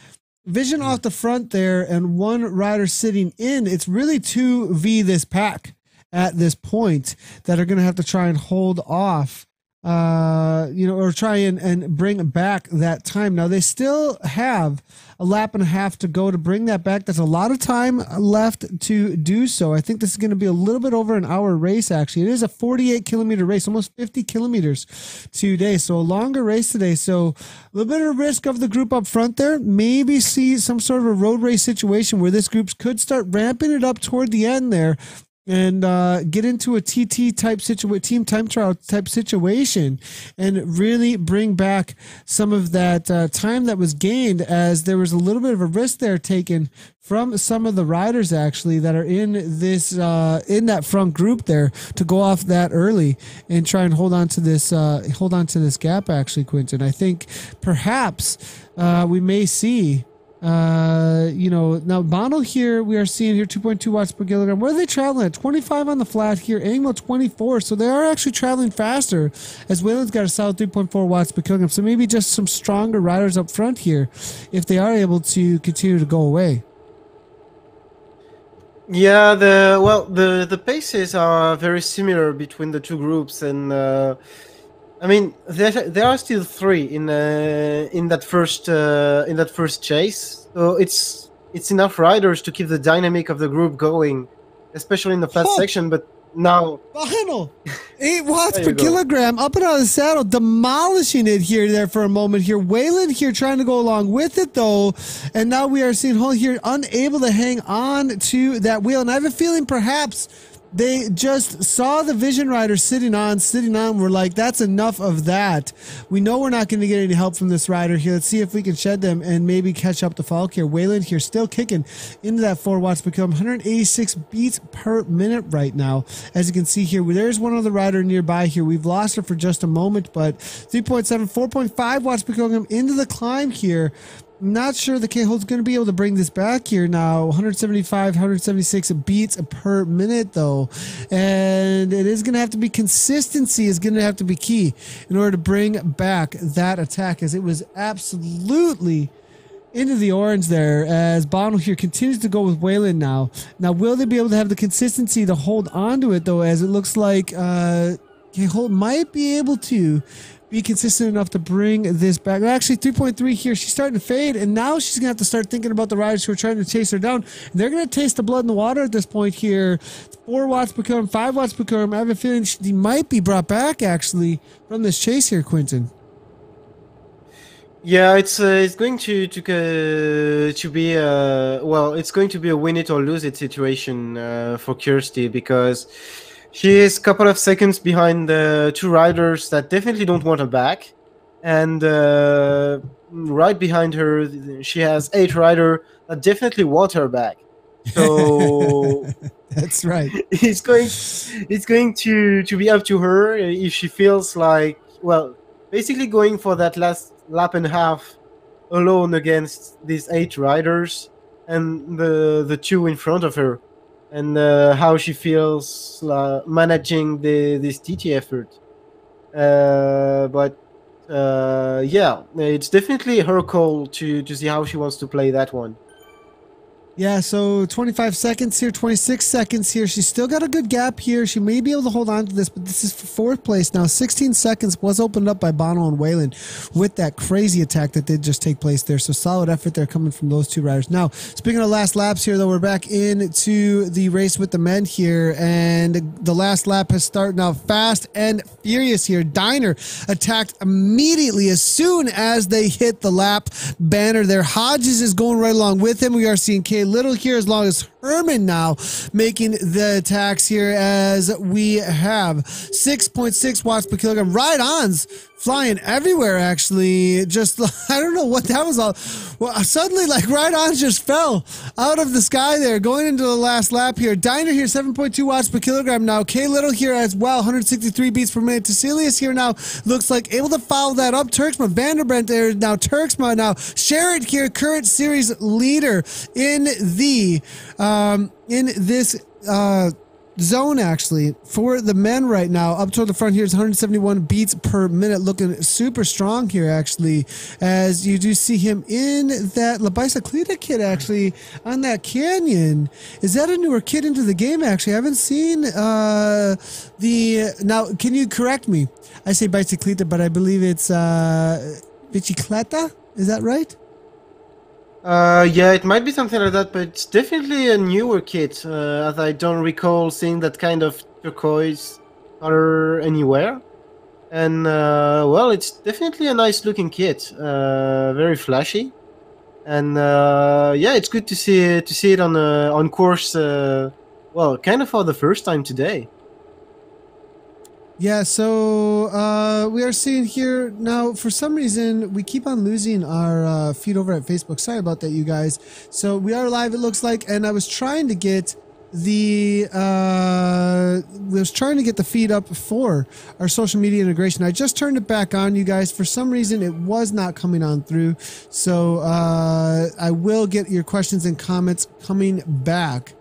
Vision off the front there and 1 rider sitting in, it's really 2v this pack at this point that are going to have to try and hold off, or try and bring back that time. Now, they still have a lap and a half to go to bring that back. There's a lot of time left to do so. I think this is going to be a little bit over an hour race, actually. It is a 48-kilometer race, almost 50 kilometers today. So a longer race today. So a little bit of risk of the group up front there. Maybe see some sort of a road race situation where this group could start ramping it up toward the end there and get into a TT type situation, team time trial type situation, and really bring back some of that time that was gained, as there was a little bit of a risk there taken from some of the riders actually that are in this in that front group there to go off that early and try and hold on to this gap actually, Quentin. I think perhaps we may see now Bono here, we are seeing here 2.2 watts per kilogram. Where are they traveling at? 25 on the flat here, Anglo 24. So they are actually traveling faster, as Wayland's got a solid 3.4 watts per kilogram. So maybe just some stronger riders up front here if they are able to continue to go away. Yeah, the paces are very similar between the 2 groups, and I mean, there are still 3 in that first chase. So it's enough riders to keep the dynamic of the group going, especially in the flat section. But now, Final 8 watts There per you go. kilogram, up and out of the saddle, demolishing it there for a moment here. Waylon here trying to go along with it though, and now we are seeing Hull here unable to hang on to that wheel. And I have a feeling perhaps they just saw the Vision Rider sitting on. We're like, that's enough of that. We know we're not going to get any help from this rider here. Let's see if we can shed them and maybe catch up to Falk here. Wayland here still kicking into that 4 watts, become 186 beats per minute right now. As you can see here, there's one other rider nearby here. We've lost her for just a moment, but 3.7, 4.5 watts per kilogram into the climb here. Not sure the K-Hold's going to be able to bring this back here now. 175, 176 beats per minute, though. And it is going to have to be consistency is going to have to be key in order to bring back that attack, as it was absolutely into the orange there, as Bono here continues to go with Wayland now. Now, will they be able to have the consistency to hold on to it, though, as it looks like K-Hold might be able to be consistent enough to bring this back. Actually, 3.3 here. She's starting to fade, and now she's going to have to start thinking about the riders who are trying to chase her down. And they're going to taste the blood in the water at this point here. 4 watts per kilogram, 5 watts per kilogram. I have a feeling she might be brought back, actually, from this chase here, Quentin. Yeah, it's going to be well, it's going to be a win it or lose it situation for Kirsty, because she is a couple of seconds behind the 2 riders that definitely don't want her back, and right behind her she has 8 riders that definitely want her back. So that's right. It's going to be up to her if she feels like, well, basically going for that last lap and a half alone against these 8 riders and the 2 in front of her. And how she feels managing this TT effort. But yeah, it's definitely her call to see how she wants to play that one. Yeah, so 25 seconds here, 26 seconds here. She's still got a good gap here. She may be able to hold on to this, but this is for 4th place. Now, 16 seconds was opened up by Bono and Wayland with that crazy attack that did just take place there. So solid effort there coming from those 2 riders. Now, speaking of last laps here, though, we're back into the race with the men here, and the last lap has started now fast and furious here. Diner attacked immediately as soon as they hit the lap banner there. Hodges is going right along with him. We are seeing K Little here, as long as Herman now making the attacks here, as we have 6.6 watts per kilogram. Ride-ons flying everywhere, actually. Just, I don't know what that was all. Well, suddenly, like, ride-ons just fell out of the sky there, going into the last lap here. Diner here, 7.2 watts per kilogram now. K Little here as well, 163 beats per minute. Tassilius here now looks like able to follow that up. Turksma, Vanderbrent there now. Turksma now. Sherrod here, current series leader in the in this zone, actually, for the men right now. Up toward the front here is 171 beats per minute, looking super strong here, actually, as you do see him in that La Bicicleta kit, actually, on that Canyon. Is that a newer kit into the game, actually? I haven't seen now, can you correct me? I say Bicicleta, but I believe it's Bicicleta. Is that right? Yeah, it might be something like that, but it's definitely a newer kit, as I don't recall seeing that kind of turquoise color anywhere. And well, it's definitely a nice looking kit, very flashy, and yeah, it's good to see it on course. Well, kind of for the first time today. Yeah, so we are seeing here now, for some reason, we keep on losing our feed over at Facebook. Sorry about that, you guys. So we are live, it looks like, and I was trying to get the feed up for our social media integration. I just turned it back on, you guys. For some reason, it was not coming on through. So I will get your questions and comments coming back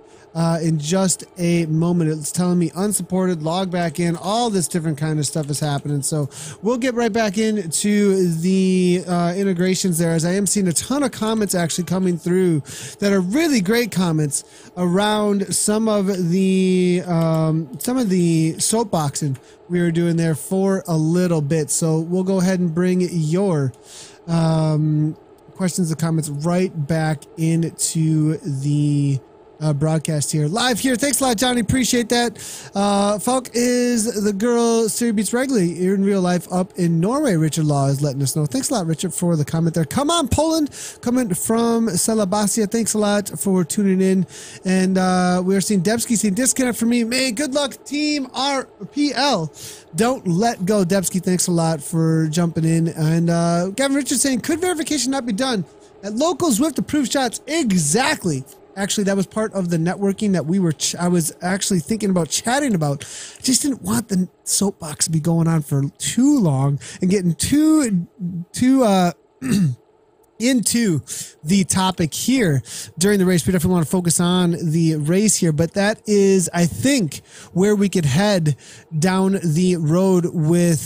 in just a moment. It's telling me unsupported, log back in, all this different kind of stuff is happening. So we'll get right back into the integrations there, as I am seeing a ton of comments actually coming through that are really great comments around some of the soapboxing we were doing there for a little bit. So we'll go ahead and bring your questions and comments right back into the broadcast here live here. Thanks a lot, Johnny. Appreciate that. Falk is the girl Siri beats regularly in real life up in Norway. Richard Law is letting us know. Thanks a lot, Richard, for the comment there. Come on, Poland, coming from Celebasia. Thanks a lot for tuning in. And we are seeing Debsky saying disconnect for me. May good luck, Team RPL. Don't let go, Debsky. Thanks a lot for jumping in. And Gavin Richards saying, could verification not be done at local Zwift approved shots? Exactly. Actually, that was part of the networking that I was actually thinking about chatting about. I just didn't want the soapbox to be going on for too long and getting too into the topic here during the race. We definitely want to focus on the race here, but that is, I think, where we could head down the road with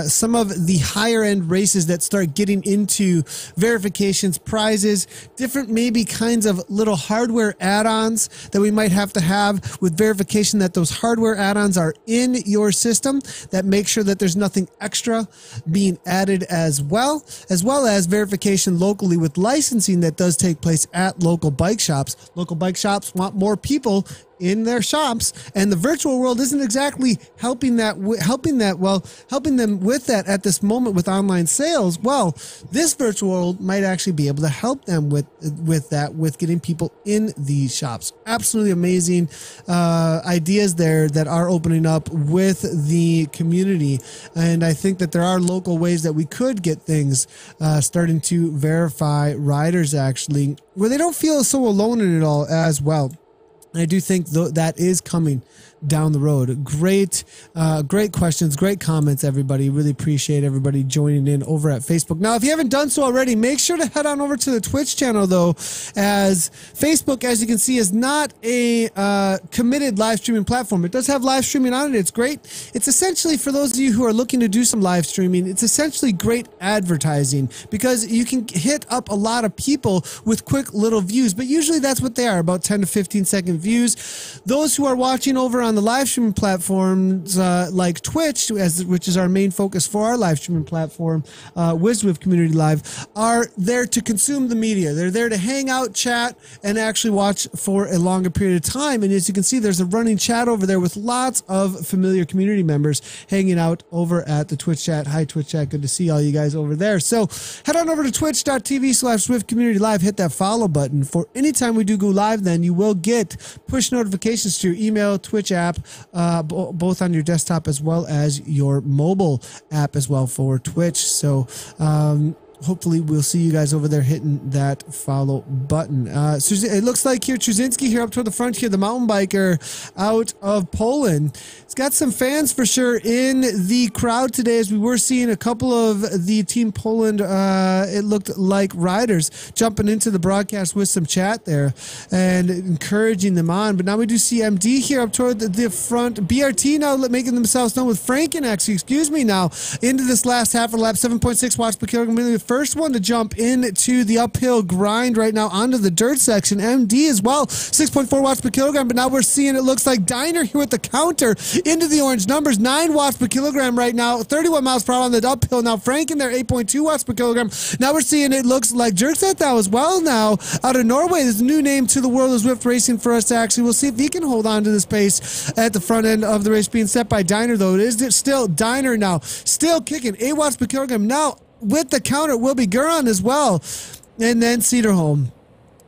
some of the higher end races that start getting into verifications, prizes, different maybe kinds of little hardware add-ons that we might have to have with verification that those hardware add-ons are in your system, that make sure that there's nothing extra being added as well as verification locally with licensing that does take place at local bike shops. Local bike shops want more people in their shops, and the virtual world isn't exactly helping them with that at this moment with online sales. Well, this virtual world might actually be able to help them with that, with getting people in these shops. Absolutely amazing ideas there that are opening up with the community, and I think that there are local ways that we could get things starting to verify riders actually, where they don't feel so alone in it all as well. I do think that is coming down the road. Great questions, great comments, everybody. Really appreciate everybody joining in over at Facebook. Now, if you haven't done so already, make sure to head on over to the Twitch channel, though, as Facebook, as you can see, is not a committed live streaming platform. It does have live streaming on it. It's great. It's essentially, for those of you who are looking to do some live streaming, it's essentially great advertising because you can hit up a lot of people with quick little views, but usually that's what they are, about 10 to 15 second views. Those who are watching over on the live streaming platforms like Twitch, which is our main focus for our live streaming platform, Zwift Community Live, are there to consume the media. They're there to hang out, chat, and actually watch for a longer period of time. And as you can see, there's a running chat over there with lots of familiar community members hanging out over at the Twitch chat. Hi, Twitch chat. Good to see all you guys over there. So head on over to twitch.tv/Zwift Community Live. Hit that follow button. For anytime we do go live, then you will get push notifications to your email, Twitch app, both on your desktop as well as your mobile app as well for Twitch. So hopefully we'll see you guys over there hitting that follow button. It looks like here Trzynski here up toward the front here, the mountain biker out of Poland. It's got some fans for sure in the crowd today, as we were seeing a couple of the Team Poland, it looked like riders jumping into the broadcast with some chat there and encouraging them on. But now we do see MD here up toward the front. BRT now making themselves known with Franken, excuse me, now into this last half of the lap. 7.6 watts per kilogram, really the first one to jump into the uphill grind right now onto the dirt section. MD as well, 6.4 watts per kilogram, but now we're seeing, it looks like Diner here with the counter into the orange numbers. 9 watts per kilogram right now, 31 miles per hour on the uphill. Now Franken there, 8.2 watts per kilogram. Now we're seeing, it looks like Jerkset now as well now out of Norway. There's a new name to the world of Zwift racing for us actually. We'll see if he can hold on to this pace at the front end of the race, being set by Diner though. It is still Diner now, still kicking 8 watts per kilogram. Now with the counter will be Guran as well. And then Cedarholm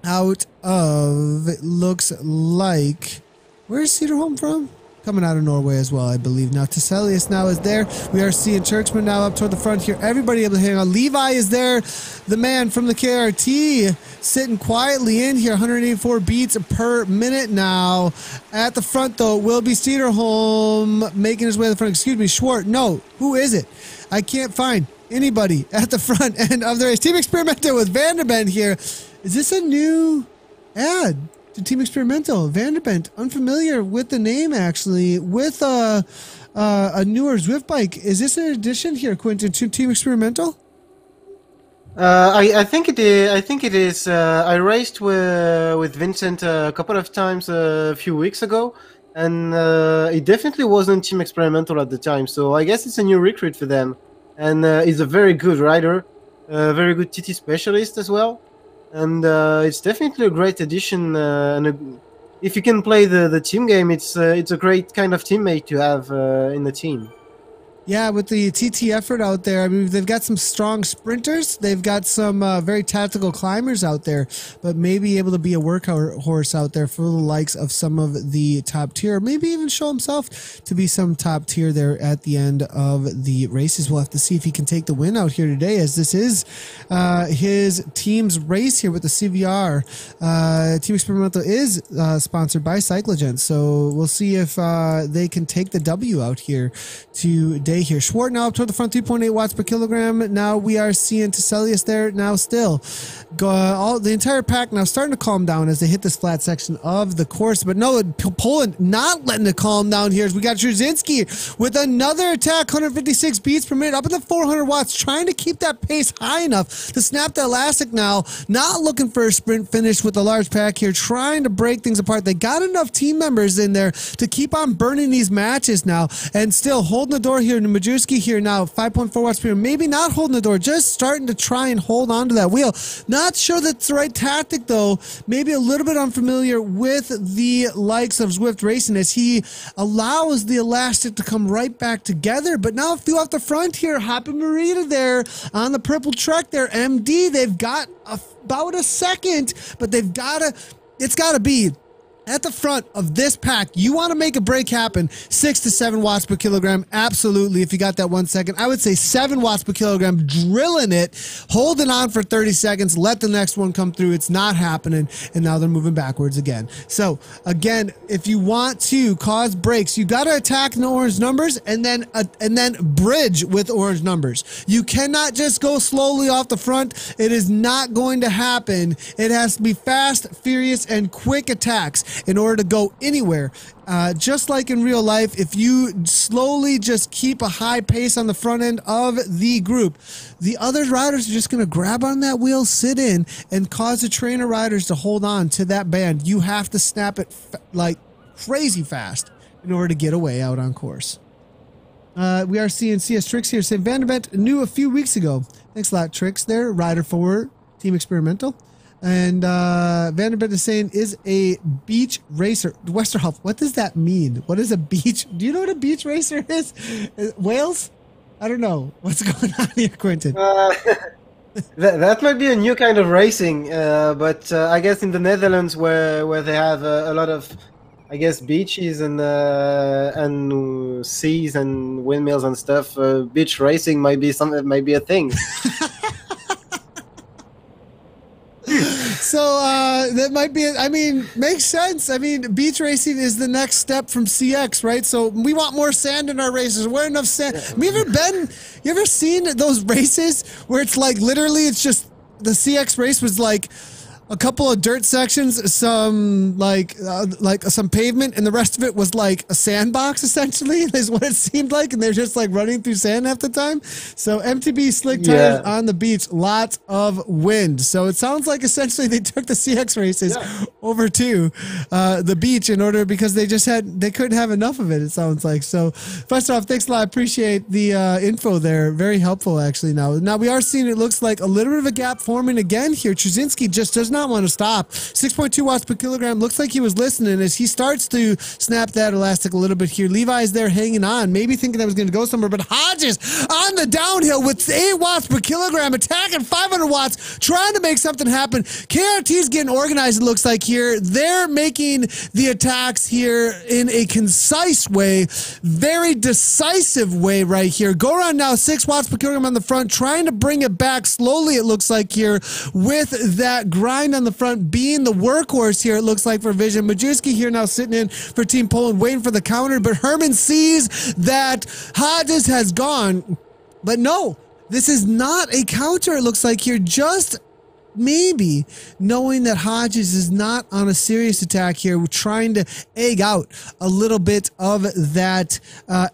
out of, it looks like, where's Cedarholm from? Coming out of Norway as well, I believe. Now Teselius now is there. We are seeing Churchman now up toward the front here. Everybody able to hang on. Levi is there, the man from the KRT, sitting quietly in here. 184 beats per minute now. At the front though will be Cedarholm making his way to the front. Excuse me, Schwartz. No, who is it? I can't find anybody at the front end of the race. Team Experimental with Vanderbent here. Is this a new ad to Team Experimental? Vanderbent, unfamiliar with the name actually, with a newer Zwift bike. Is this an addition here, Quentin, to Team Experimental? I think it is. I think it is. I raced with Vincent a couple of times a few weeks ago, and it definitely wasn't Team Experimental at the time. So I guess it's a new recruit for them. And he's a very good rider, very good TT specialist as well, and it's definitely a great addition and if you can play the team game, it's a great kind of teammate to have in the team. Yeah, with the TT effort out there, I mean, they've got some strong sprinters. They've got some very tactical climbers out there, but maybe able to be a workhorse out there for the likes of some of the top tier, maybe even show himself to be some top tier there at the end of the races. We'll have to see if he can take the win out here today, as this is his team's race here with the CVR. Team Experimental is sponsored by Cyclogen, so we'll see if they can take the W out here today. Here, Schwart now up toward the front, 3.8 watts per kilogram. Now we are seeing Teselius there now still. The entire pack now starting to calm down as they hit this flat section of the course. But no, Poland not letting it calm down here as we got Trzynski with another attack, 156 beats per minute, up at the 400 watts, trying to keep that pace high enough to snap the elastic now. Not looking for a sprint finish with a large pack here, trying to break things apart. They got enough team members in there to keep on burning these matches now, and still holding the door here. Majewski here now, 5.4 watts per minute. Maybe not holding the door, just starting to try and hold on to that wheel. Not sure that's the right tactic, though. Maybe a little bit unfamiliar with the likes of Zwift Racing as he allows the elastic to come right back together. But now a few off the front here, Hoppy Marita there on the purple truck there. MD, they've got about a second, but they've got to, it's got to be at the front of this pack. You want to make a break happen, 6 to 7 watts per kilogram. Absolutely. If you got that 1 second, I would say 7 watts per kilogram, drilling it, holding on for 30 seconds, let the next one come through. It's not happening. And now they're moving backwards again. So again, if you want to cause breaks, you got to attack in the orange numbers and then bridge with orange numbers. You cannot just go slowly off the front. It is not going to happen. It has to be fast, furious, and quick attacks in order to go anywhere. Just like in real life, if you slowly just keep a high pace on the front end of the group, the other riders are just going to grab on that wheel, sit in, and cause the train of riders to hold on to that band. You have to snap it like crazy fast in order to get away out on course. We are seeing CS Tricks here saying Vanderbilt knew a few weeks ago. Thanks a lot, Tricks there. Rider forward, Team Experimental. And Vanderbilt is saying is a beach racer. Westerhoff, what does that mean? What is a beach? Do you know what a beach racer is? Wales? I don't know. What's going on here, Quentin? That might be a new kind of racing, but I guess in the Netherlands where they have a lot of, I guess, beaches and seas and windmills and stuff, beach racing might be a thing. So that might be, I mean, makes sense. I mean, beach racing is the next step from CX, right? So we want more sand in our races. Where enough sand? Have you ever seen those races where it's like literally it's just the CX race was like a couple of dirt sections, some like some pavement, and the rest of it was like a sandbox essentially is what it seemed like, and they're just like running through sand half the time. So MTB slick tires on the beach, lots of wind. So it sounds like essentially they took the CX races over to the beach in order, because they couldn't have enough of it, it sounds like. So first off, thanks a lot. I appreciate the info there. Very helpful actually. Now we are seeing, it looks like a little bit of a gap forming again here. Trzynski just does not want to stop. 6.2 watts per kilogram. Looks like he was listening as he starts to snap that elastic a little bit here. Levi's there hanging on, maybe thinking that was going to go somewhere, but Hodges on the downhill with 8 watts per kilogram, attacking 500 watts, trying to make something happen. KRT's getting organized, it looks like here. They're making the attacks here in a concise way, very decisive way right here. Go around now, 6 watts per kilogram on the front, trying to bring it back slowly, it looks like here, with that grind on the front being the workhorse here, it looks like, for Vision. Majewski here now sitting in for Team Poland, waiting for the counter, but Herman sees that Hodges has gone. But no, this is not a counter, it looks like here, just maybe knowing that Hodges is not on a serious attack here. We're trying to egg out a little bit of that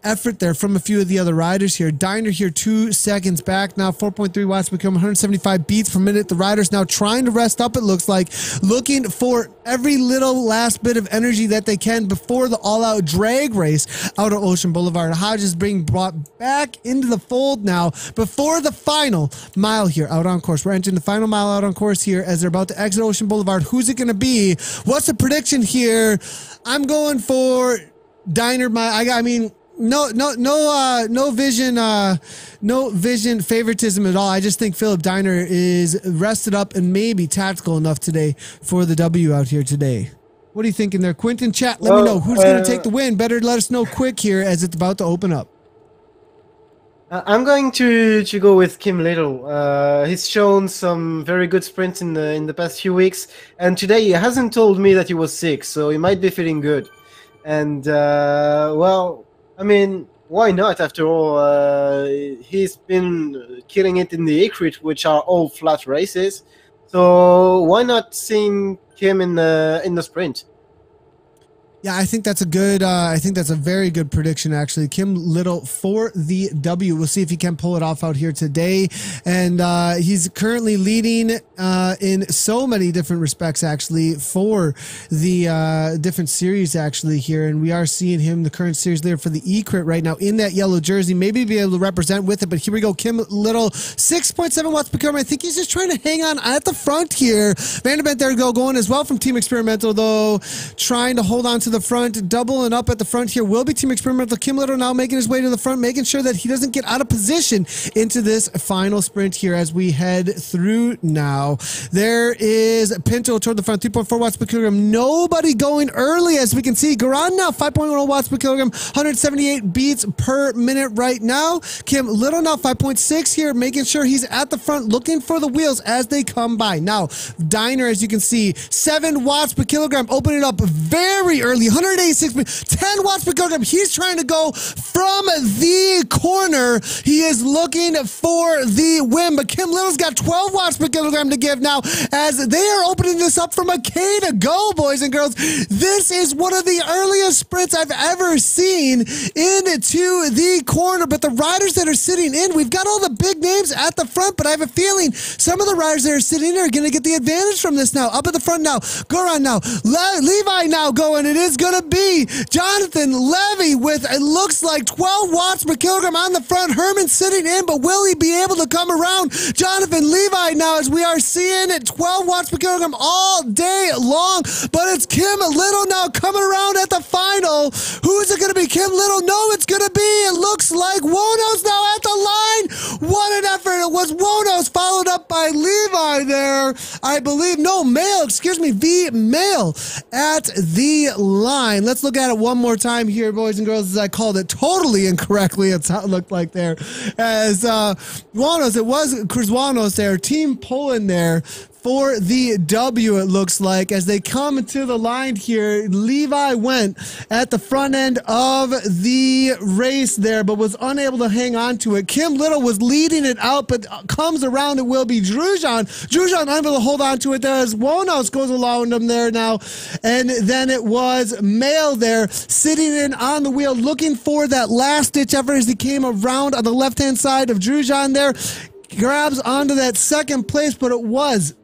effort there from a few of the other riders here. Diner here 2 seconds back now, 4.3 watts become 175 beats per minute. The riders now trying to rest up, it looks like, looking for every little last bit of energy that they can before the all-out drag race out of Ocean Boulevard. Hodges being brought back into the fold now before the final mile here out on course. We're entering the final mile out on on course here as they're about to exit Ocean Boulevard. Who's it going to be? What's the prediction here? I'm going for Diner. I mean, no vision favoritism at all. I just think Philip Diner is rested up and maybe tactical enough today for the W out here today. What are you thinking there, Quentin? Chat, let me know who's going to take the win. Better let us know quick here as it's about to open up. I'm going to go with Kim Little. He's shown some very good sprints in the past few weeks, and today he hasn't told me that he was sick, so he might be feeling good. And well, I mean, why not? After all, he's been killing it in the Ecrit, which are all flat races. So why not seeing him in the sprint? Yeah, I think that's a good. I think that's a very good prediction, actually. Kim Little for the W. We'll see if he can pull it off out here today. And he's currently leading in so many different respects, actually, for the different series, actually, here. And we are seeing him, the current series leader for the E-Crit right now in that yellow jersey. Maybe be able to represent with it. But here we go. Kim Little, 6.7 watts per kilometer. I think he's just trying to hang on at the front here. Vanderbilt there going as well from Team Experimental, though, trying to hold on to the front, doubling up at the front here will be Team Experimental. Kim Little now making his way to the front, making sure that he doesn't get out of position into this final sprint here as we head through now. There is Pinto toward the front, 3.4 watts per kilogram. Nobody going early, as we can see. Garan now, 5.1 watts per kilogram, 178 beats per minute right now. Kim Little now, 5.6 here, making sure he's at the front, looking for the wheels as they come by. Now, Diner, as you can see, 7 watts per kilogram, opening up very early. 186, 10 watts per kilogram. He's trying to go from the corner. He is looking for the win, but Kim Little's got 12 watts per kilogram to give now as they are opening this up from a K to go, boys and girls. This is one of the earliest sprints I've ever seen into the corner, but the riders that are sitting in, we've got all the big names at the front, but I have a feeling some of the riders that are sitting in are going to get the advantage from this now. Up at the front now, Goran now, Levi now going. It is going to be Jonathan Levy with, it looks like 12 watts per kilogram on the front. Herman sitting in, but will he be able to come around Jonathan Levi now, as we are seeing it 12 watts per kilogram all day long, but it's Kim Little now coming around at the final. Who is it going to be? Kim Little? No, it's going to be, it looks like Wonos now at the line. What an effort. It was Wonos followed up by Levi there, I believe. No, Male, excuse me, V Male at the line. Let's look at it one more time here, boys and girls, as I called it totally incorrectly. That's how it looked like there. As Wanos, it was Chris Wanos there, Team Poland there for the W, it looks like, as they come to the line here. Levi went at the front end of the race there, but was unable to hang on to it. Kim Little was leading it out, but comes around. It will be Drujan. Drujan unable to hold on to it there as Wonos goes along them there now. And then it was Male there sitting in on the wheel, looking for that last ditch effort as he came around on the left-hand side of Drujan there. Grabs onto that second place, but it was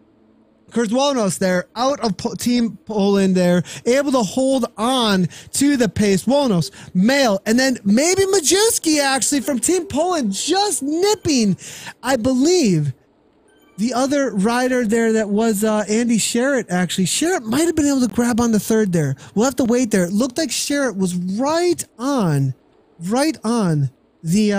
Kurzwonos there, out of Team Poland there, able to hold on to the pace. Wonos, Male, and then maybe Majewski actually from Team Poland just nipping, I believe, the other rider there that was Andy Sherritt, actually. Sherritt might have been able to grab on the third there. We'll have to wait there. It looked like Sherritt was right on the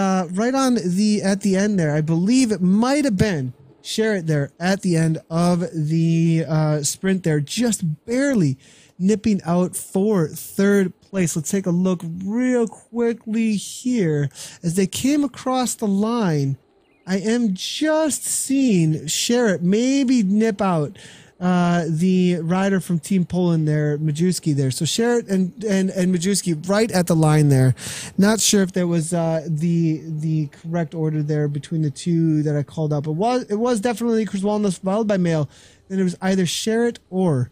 at the end there. I believe it might have been Sherritt there at the end of the sprint there, just barely nipping out for third place. Let's take a look real quickly here as they came across the line. I am just seeing Sherritt maybe nip out the rider from Team Poland there, Majewski there. So Sherritt and Majewski right at the line there. Not sure if there was the correct order there between the two that I called up. It was definitely Chris Walnuts followed by Male. Then it was either Sherritt or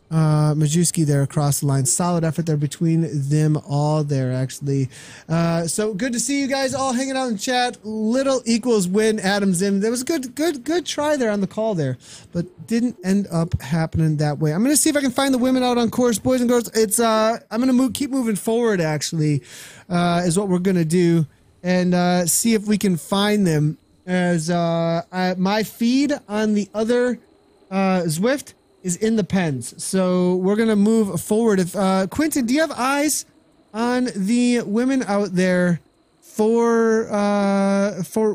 Majewski there across the line. Solid effort there between them all there, actually. So good to see you guys all hanging out in chat. Little equals win, Adams in. There was a good try there on the call there, but didn't end up happening that way. I'm gonna see if I can find the women out on course, boys and girls. It's I'm gonna keep moving forward, actually, is what we're gonna do, and see if we can find them. As my feed on the other Zwift is in the pens. So we're going to move forward. If Quentin, do you have eyes on the women out there for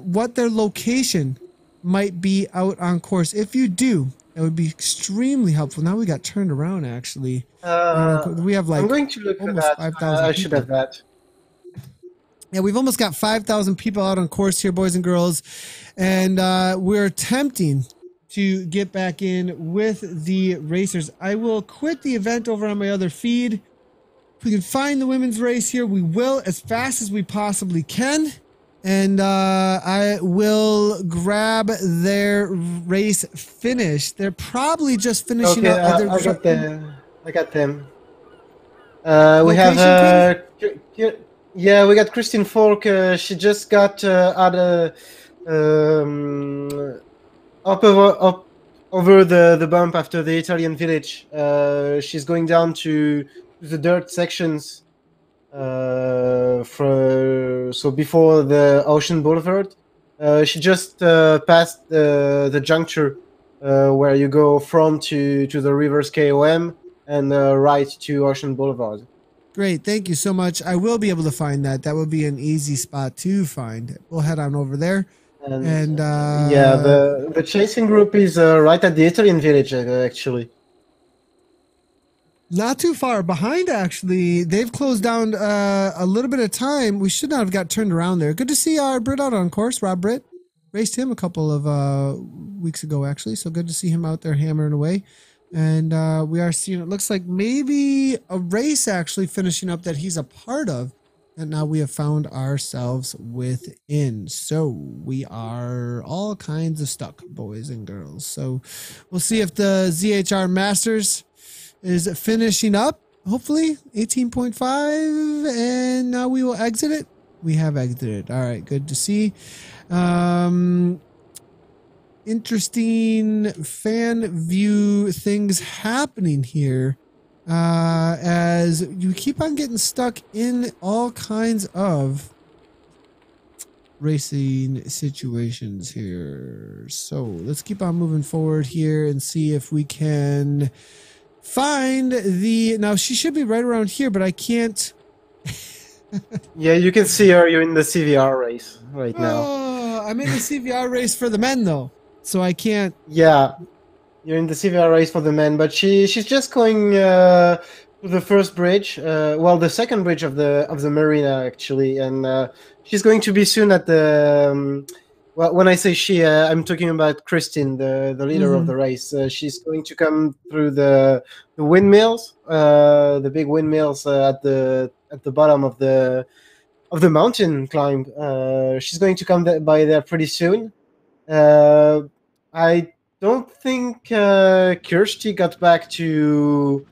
what their location might be out on course? If you do, that would be extremely helpful. Now we got turned around actually. We have I'm like going to look for almost that. 5,000 I should people. have that. Yeah, we've almost got 5,000 people out on course here, boys and girls. And we're attempting to get back in with the racers. I will quit the event over on my other feed. If we can find the women's race here, we will as fast as we possibly can. And I will grab their race finish. They're probably just finishing Okay, up. I got them. We have Location, Quinn? yeah, we got Christine Falk. She just got out up over the bump after the Italian village. She's going down to the dirt sections. So before the Ocean Boulevard, she just passed the juncture where you go from to the rivers KOM and right to Ocean Boulevard. Great, thank you so much. I will be able to find that. That would be an easy spot to find. We'll head on over there. And yeah, the chasing group is right at the Italian village, actually. Not too far behind, actually. They've closed down a little bit of time. We should not have got turned around there. Good to see our Brit out on course. Rob Britt raced him a couple of weeks ago, actually. So good to see him out there hammering away. And we are seeing, it looks like maybe a race actually finishing up that he's a part of. And now we have found ourselves within. So we are all kinds of stuck, boys and girls. So we'll see if the ZHR Masters is finishing up. Hopefully 18.5. And now we will exit it. We have exited. All right. Good to see. Interesting fan view things happening here. As you keep on getting stuck in all kinds of racing situations here. So let's keep on moving forward here and see if we can find the, now she should be right around here, but I can't. Yeah, you can see her. You're in the CVR race right now. Oh, I'm in the CVR race for the men though, so I can't. Yeah, you're in the CVR race for the men, but she's just going to the first bridge. Well, the second bridge of the marina actually, and she's going to be soon at the. Well, when I say she, I'm talking about Christine, the leader of the race. She's going to come through the windmills, the big windmills at the bottom of the mountain climb. She's going to come by there pretty soon. I don't think Kirsty got back to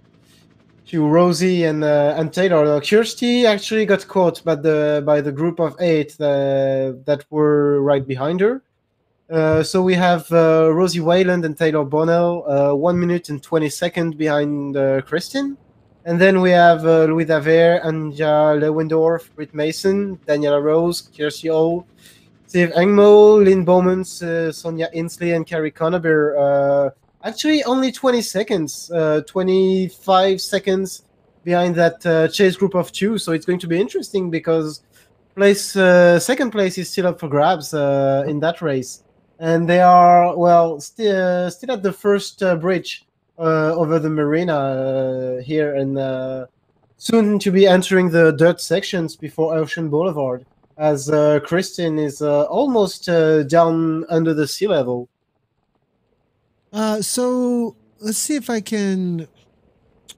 Rosie and Taylor. No, Kirsty actually got caught by the group of 8 that were right behind her. So we have Rosie Wayland and Taylor Bonnell, 1 minute and 20 seconds behind Kristen. And then we have Louis Daver, Anja Lewendorf, Britt Mason, Daniela Rose, Kirsty Hall, Steve Engmo, Lynn Bowmans, Sonia Inslee, and Carrie Conover. Actually, only 20 seconds, 25 seconds behind that chase group of 2. So it's going to be interesting because second place is still up for grabs in that race. And they are, well, still at the first bridge over the marina here, and soon to be entering the dirt sections before Ocean Boulevard, as Kristen is almost down under the sea level. So let's see if I can.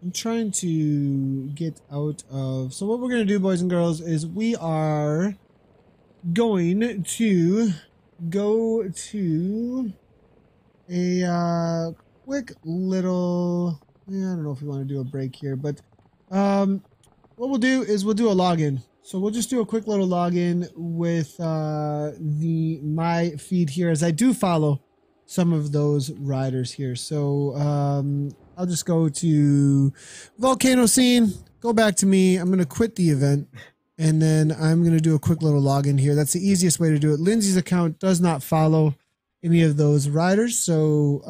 I'm trying to get out of. So what we're gonna do, boys and girls, is we are going to go to a quick little. I don't know if we want to do a break here, but what we'll do is we'll do a login. So we'll just do a quick little login with my feed here, as I do follow some of those riders here. So I'll just go to Volcano Scene, go back to me. I'm going to quit the event, and then I'm going to do a quick little login here. That's the easiest way to do it. Lindsay's account does not follow any of those riders. So,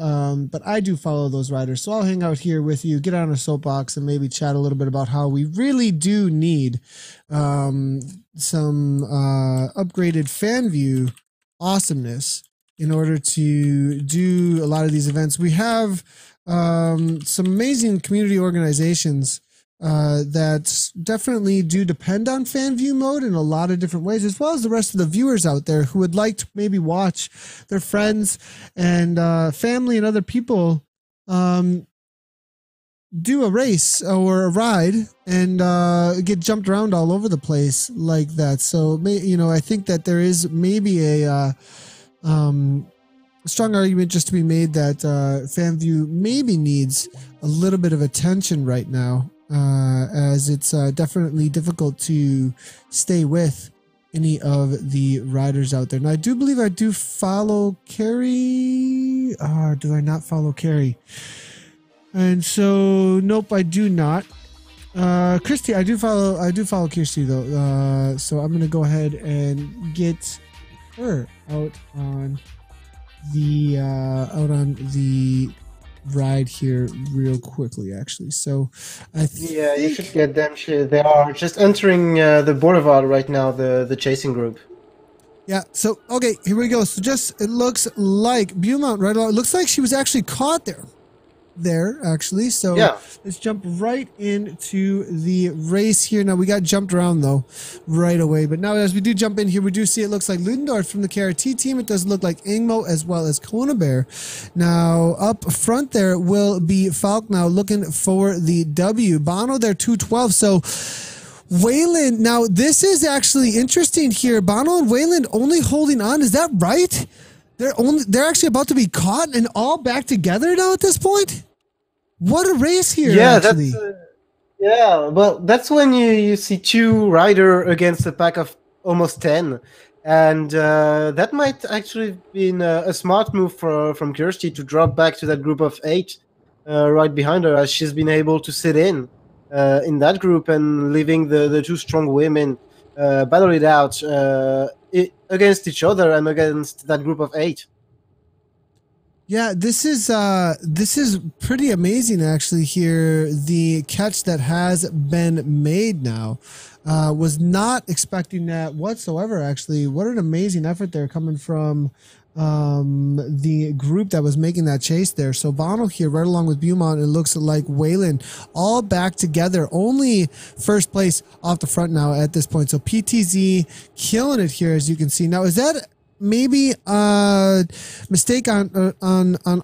but I do follow those riders. So I'll hang out here with you, get on a soapbox, and maybe chat a little bit about how we really do need some upgraded fan view awesomeness in order to do a lot of these events. We have some amazing community organizations that definitely do depend on fan view mode in a lot of different ways, as well as the rest of the viewers out there who would like to maybe watch their friends and family and other people do a race or a ride and get jumped around all over the place like that. So, I think that there is maybe a strong argument just to be made that fan view maybe needs a little bit of attention right now, as it's definitely difficult to stay with any of the riders out there. Now, I do believe I do follow Carrie. Do I not follow Carrie? And so, nope, I do not. Christy, I do follow Kirsty though. So I'm gonna go ahead and get her out on the ride here real quickly, actually. So yeah, you should get them. They are just entering the boulevard right now, the chasing group. Yeah, so okay, here we go. So it looks like Beaumont right along. It looks like she was actually caught there actually. So yeah, let's jump right into the race here. Now we got jumped around though right away, but now as we do jump in here, we do see it looks like Ludendorff from the KRT team. It does look like Ingmo as well as Kona Bear. Now up front there will be Falk now looking for the W. Bono there 212. So Wayland, now this is actually interesting here. Bono and Wayland only holding on. Is that right? They're actually about to be caught and all back together now at this point. What a race here! Yeah, actually. That's when you see two rider against a pack of almost 10, and that might actually have been a smart move from Kirsty to drop back to that group of 8 right behind her, as she's been able to sit in that group and leaving the two strong women battle it out against each other and against that group of 8. Yeah, this is pretty amazing actually here. The catch that has been made now. Was not expecting that whatsoever actually. What an amazing effort there coming from the group that was making that chase there. So Bono here right along with Beaumont, it looks like Wayland all back together, only first place off the front now at this point. So PTZ killing it here, as you can see. Now is that maybe a mistake on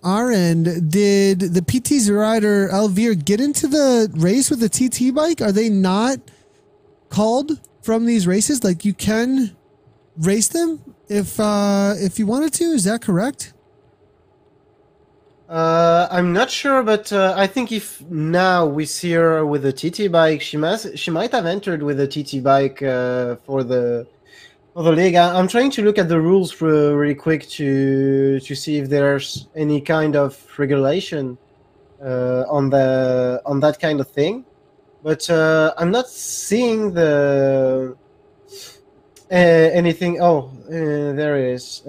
our end? Did the PTZ rider Elvire get into the race with the TT bike? Are they not called from these races? Like you can race them if you wanted to. Is that correct? I'm not sure, but I think if now we see her with a TT bike, she might have entered with a TT bike for the league. I'm trying to look at the rules really quick to see if there's any kind of regulation on that kind of thing, but I'm not seeing anything. Oh, there it is.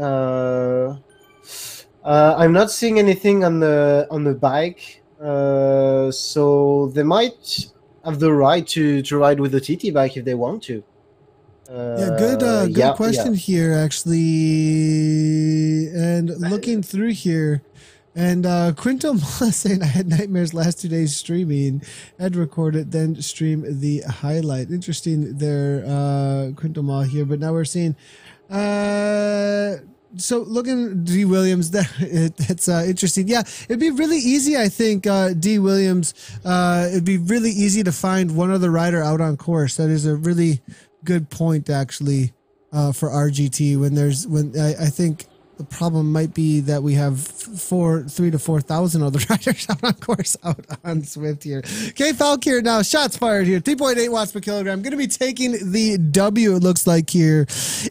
I'm not seeing anything on the bike, so they might have the right to ride with the TT bike if they want to. Good question here, actually. And looking through here, and Quinto Moss saying I had nightmares last 2 days streaming. Had recorded, then stream the highlight. Interesting there, Quinto Moss here. But now we're seeing. So looking D Williams, that's interesting. Yeah, it'd be really easy, I think, D Williams. It'd be really easy to find one other rider out on course. That is a really good point, actually, for RGT. When I think the problem might be that we have 3,000 to 4,000 other riders out on course out on Zwift here. Okay, Falk here now. Shots fired here. 3.8 watts per kilogram. Going to be taking the W, it looks like, here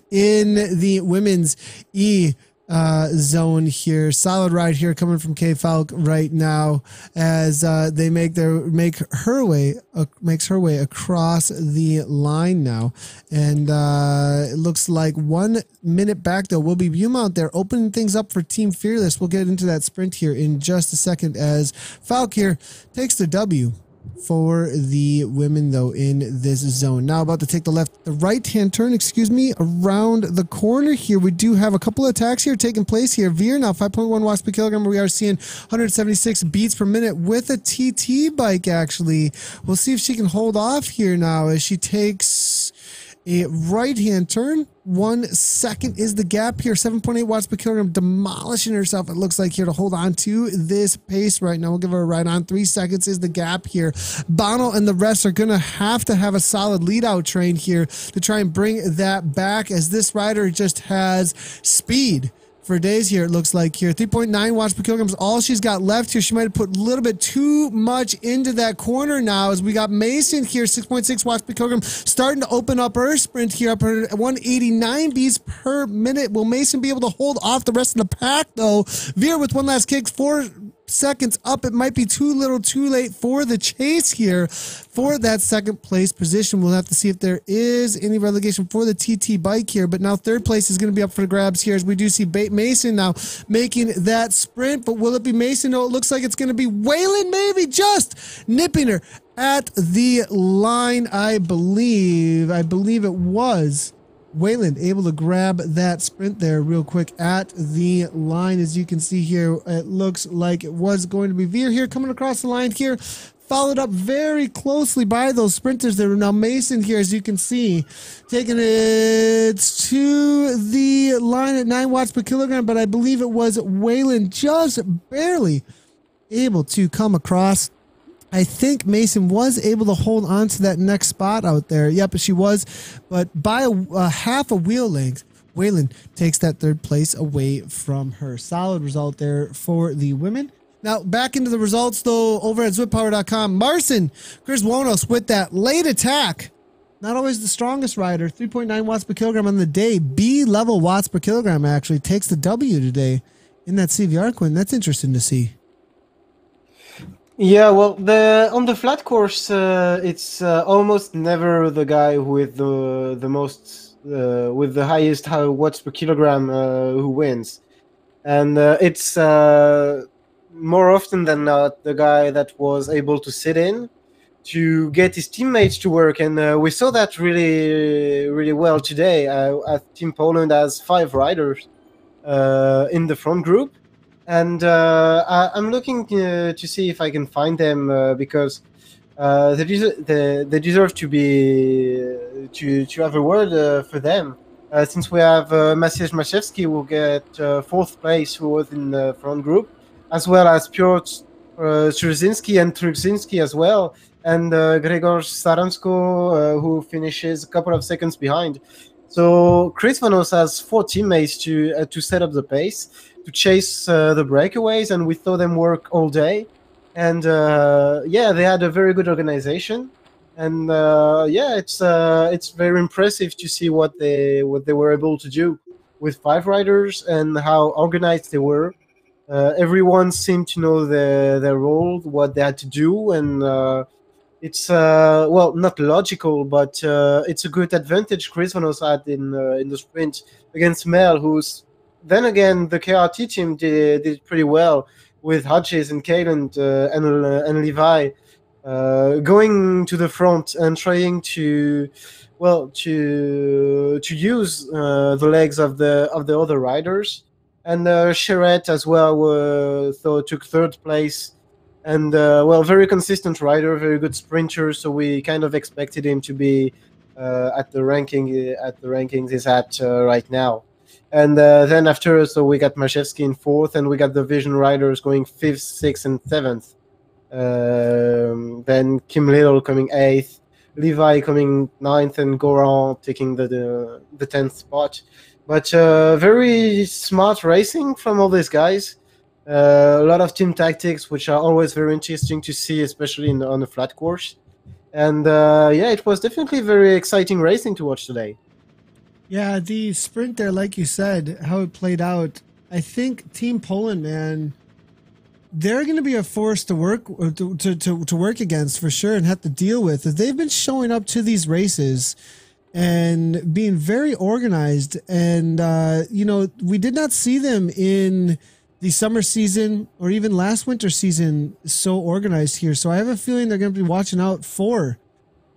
in the women's E zone here. Solid ride here coming from K Falk right now as they makes her way across the line now, and it looks like 1 minute back though. Will be Beaumont there opening things up for Team Fearless. We'll get into that sprint here in just a second as Falk here takes the W for the women though in this zone. Now about to take the right hand turn, around the corner here. We do have a couple of attacks here taking place here. Veer now 5.1 watts per kilogram. We are seeing 176 beats per minute with a TT bike actually. We'll see if she can hold off here now as she takes a right hand turn. 1 second is the gap here. 7.8 watts per kilogram, demolishing herself, it looks like, here to hold on to this pace right now. We'll give her a ride on. 3 seconds is the gap here. Bono and the rest are going to have a solid lead out train here to try and bring that back, as this rider just has speed for days here, it looks like here. 3.9 watts per kilogram is all she's got left here. She might have put a little bit too much into that corner now, as we got Mason here, 6.6 watts per kilogram, starting to open up her sprint here, up her 189 beats per minute. Will Mason be able to hold off the rest of the pack though? Veer with one last kick, 4 seconds up. It might be too little too late for the chase here for that second place position. We'll have to see if there is any relegation for the TT bike here, but now third place is going to be up for the grabs here, as we do see Mason now making that sprint. But will it be Mason? No, it looks like it's going to be Waylon, maybe just nipping her at the line. I believe it was Wayland able to grab that sprint there real quick at the line. As you can see here, it looks like it was going to be Veer here coming across the line here, followed up very closely by those sprinters there. Now Mason here, as you can see, taking it to the line at 9 watts per kilogram, but I believe it was Wayland just barely able to come across. I think Mason was able to hold on to that next spot out there. Yep, she was, but by a half a wheel length, Wayland takes that third place away from her. Solid result there for the women. Now, back into the results, though, over at ZwiftPower.com. Marcin Grzwonos with that late attack. Not always the strongest rider. 3.9 watts per kilogram on the day. B-level watts per kilogram, actually, takes the W today in that CVR, Quinn. That's interesting to see. Yeah, well, on the flat course, it's almost never the guy with the most with the highest watts per kilogram who wins, and it's more often than not the guy that was able to sit in to get his teammates to work, and we saw that really well today. Team Poland has 5 riders in the front group. And I'm looking to see if I can find them because they deserve to have a word for them. Since we have Maciej Maszewski, who will get 4th place, who was in the front group, as well as Piotr Strzezinski and Trudzinski as well, and Gregor Saransko, who finishes a couple of seconds behind. So Grzwonos has 4 teammates to set up the pace, to chase the breakaways, and we saw them work all day. And yeah, they had a very good organization, and yeah, it's very impressive to see what they were able to do with 5 riders and how organized they were. Everyone seemed to know their role, what they had to do, and it's well, not logical, but it's a good advantage Grzwonos had in the sprint against Mel, who's then again the KRT team did pretty well with Hodges and Kalen and Levi going to the front and trying to use the legs of the other riders. And Charette as well took 3rd place. And well, very consistent rider, very good sprinter. So we kind of expected him to be at the rankings he's at right now. And then after, so we got Maszewski in 4th, and we got the Vision riders going 5th, 6th, and 7th. Then Kim Little coming 8th, Levi coming 9th, and Goran taking the 10th spot. But very smart racing from all these guys. A lot of team tactics, which are always very interesting to see, especially on the flat course. And yeah, it was definitely very exciting racing to watch today. Yeah, the sprint there, like you said, how it played out, I think Team Poland, man, they're going to be a force to work to work against for sure and have to deal with. They've been showing up to these races and being very organized. And, you know, we did not see them in the summer season or even last winter season so organized here. So I have a feeling they're going to be watching out for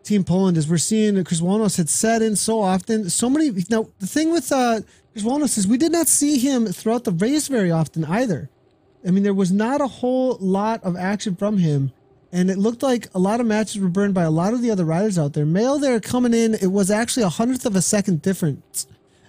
Team Poland as we're seeing Chris Walnos had set in so often. So many. Now, the thing with Chris Walnos is we did not see him throughout the race very often either. I mean, there was not a whole lot of action from him. And it looked like a lot of matches were burned by a lot of the other riders out there. Mail there coming in, it was actually 1/100th of a second difference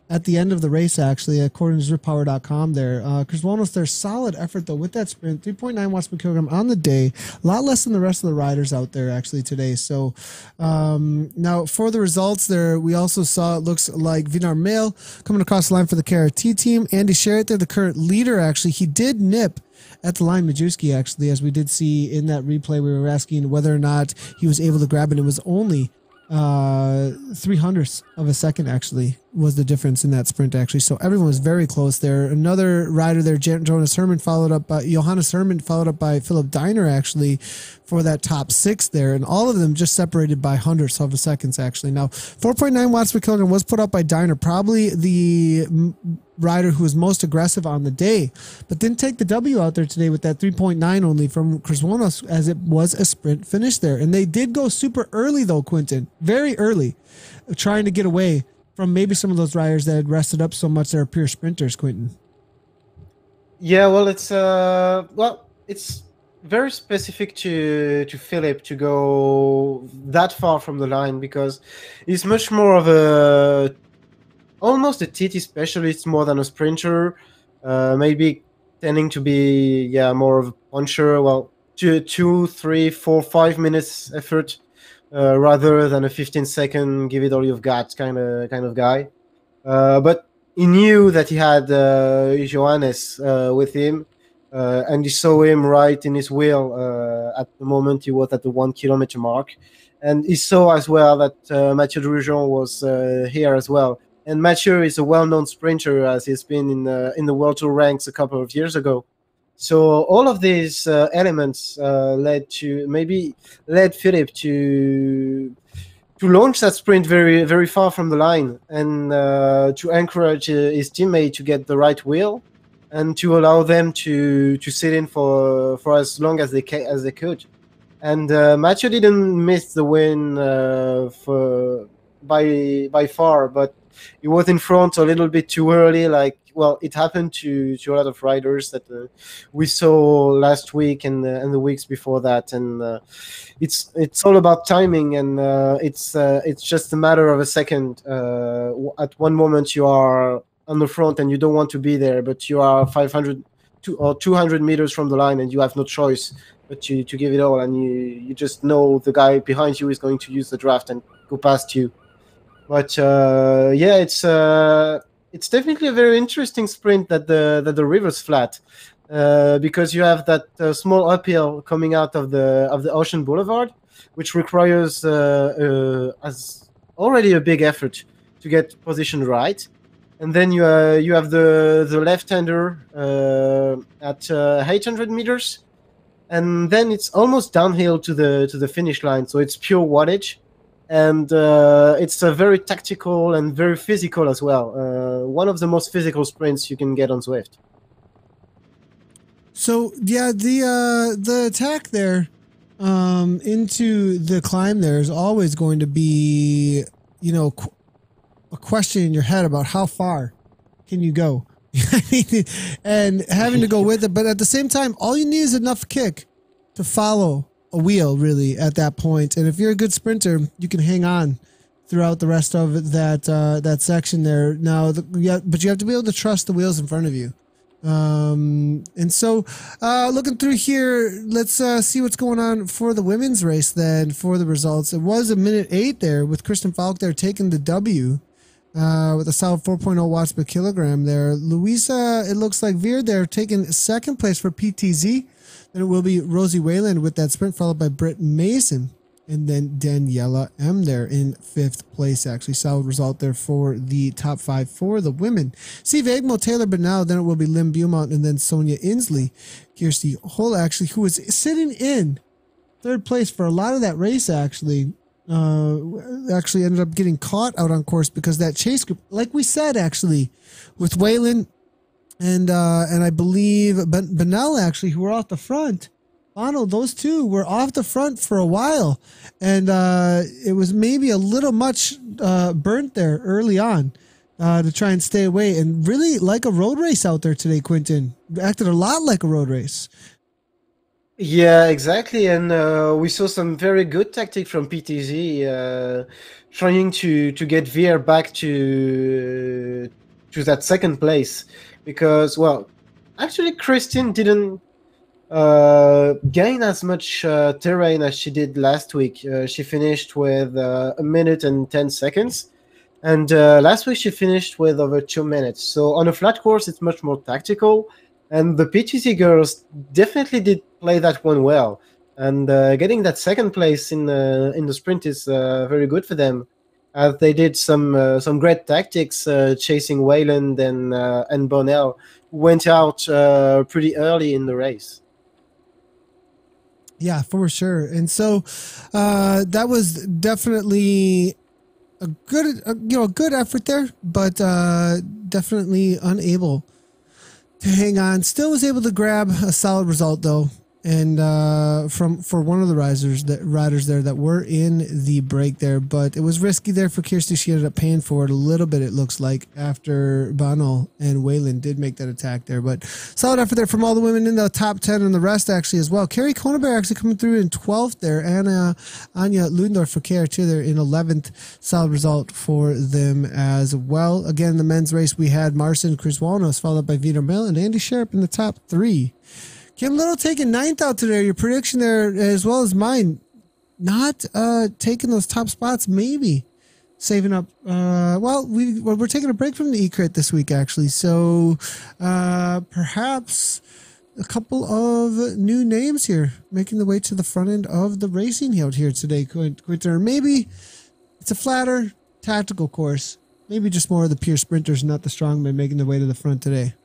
at the end of the race, actually, according to ZwiftPower.com there. Chris Walnos there, solid effort, though, with that sprint. 3.9 watts per kilogram on the day. A lot less than the rest of the riders out there, actually, today. So, now, for the results there, we also saw, it looks like Vinar Mail coming across the line for the KRT team. Andy Sherritt there, the current leader, actually. He did nip at the line Majewski, actually, as we did see in that replay. We were asking whether or not he was able to grab it. It was only 3/100ths of a second, actually, was the difference in that sprint, actually. So everyone was very close there. Another rider there, Jonas Herman, followed up by Johannes Herman, followed up by Philip Diner, actually, for that top 6 there. And all of them just separated by 100ths of a seconds, actually. Now, 4.9 watts per kilogram was put up by Diner, probably the rider who was most aggressive on the day, but didn't take the W out there today with that 3.9 only from Chris Walnos, as it was a sprint finish there. And they did go super early, though, Quentin, very early, trying to get away from maybe some of those riders that had rested up so much they're pure sprinters, Quentin. Yeah, well, it's very specific to Philip to go that far from the line, because he's much more of a almost a TT specialist more than a sprinter. Maybe tending to be more of a puncher. Well, 2, 3, 4, 5 minutes effort rather than a 15-second give it all you've got kind of guy. But he knew that he had Johannes with him, and he saw him right in his wheel at the moment he was at the 1 kilometer mark, and he saw as well that Mathieu Drujon was here as well. And Mathieu is a well-known sprinter, as he's been in the World Tour ranks a couple of years ago. So all of these elements led Philip to launch that sprint very, very far from the line, and to encourage his teammate to get the right wheel, and to allow them to sit in for as long as they could. And Mathieu didn't miss the win by far, but he was in front a little bit too early. Like, well, it happened to a lot of riders that we saw last week and the weeks before that. And it's all about timing, and it's just a matter of a second. At one moment you are on the front and you don't want to be there, but you are 500 or 200 meters from the line, and you have no choice but to give it all, and you just know the guy behind you is going to use the draft and go past you. But it's definitely a very interesting sprint that the river's flat, because you have that small uphill coming out of the Ocean Boulevard, which requires as already a big effort to get positioned right, and then you have the left-hander at 800 meters, and then it's almost downhill to the finish line. So it's pure wattage. And it's a very tactical and very physical as well. One of the most physical sprints you can get on Zwift. So yeah, the attack there into the climb there is always going to be, you know, a question in your head about how far can you go, and having to go with it. But at the same time, all you need is enough kick to follow a wheel, really, at that point. And if you're a good sprinter, you can hang on throughout the rest of that section there. Now, but you have to be able to trust the wheels in front of you. And so, looking through here, let's see what's going on for the women's race then for the results. It was a minute 8 there with Kristen Falk there taking the W with a solid 4.0 watts per kilogram there. Louisa, it looks like Veer there taking second place for PTZ. Then it will be Rosie Wayland with that sprint, followed by Britt Mason And then Daniela M there in 5th place, actually. Solid result there for the top 5 for the women. Steve Egmo, Taylor Bernal, then it will be Lynn Beaumont, and then Sonia Inslee. Kirsty Hull, actually, who was sitting in 3rd place for a lot of that race, actually. Actually ended up getting caught out on course because that chase group, like we said, actually, with Waylon and I believe Bernal, actually, who were off the front. Bono, those two were off the front for a while, and it was maybe a little much burnt there early on to try and stay away. And really like a road race out there today, Quentin. Acted a lot like a road race. Yeah, exactly. And we saw some very good tactic from PTZ, trying to get VR back to that 2nd place, because, well, actually Christine didn't gain as much terrain as she did last week. She finished with 1 minute and 10 seconds, and last week she finished with over 2 minutes. So on a flat course, it's much more tactical, and the PTC girls definitely did play that one well. And getting that 2nd place in the sprint is very good for them, as they did some great tactics, chasing Wayland and Bonnell, who went out pretty early in the race. Yeah, for sure. And so that was definitely a good effort there, but definitely unable to hang on. Still was able to grab a solid result though, and for one of the riders there that were in the break there, but it was risky there for Kirsty. She ended up paying for it a little bit, it looks like, after Bono and Waylon did make that attack there. But solid effort there from all the women in the top 10 and the rest actually as well. Carrie Koneberg actually coming through in 12th there. Anya Ludendorff for KR2 there in 11th. Solid result for them as well. Again, the men's race, we had Marcin Krzyzwolnos followed by Vito Mill and Andy Sharp in the top 3. Kim Little taking 9th out today. Your prediction there, as well as mine, not taking those top spots, maybe saving up. Well, we're taking a break from the E-Crit this week, actually. So perhaps a couple of new names here making the way to the front end of the racing out here today, Quinter. Or maybe it's a flatter tactical course. Maybe just more of the pure sprinters, not the strongmen, making their way to the front today.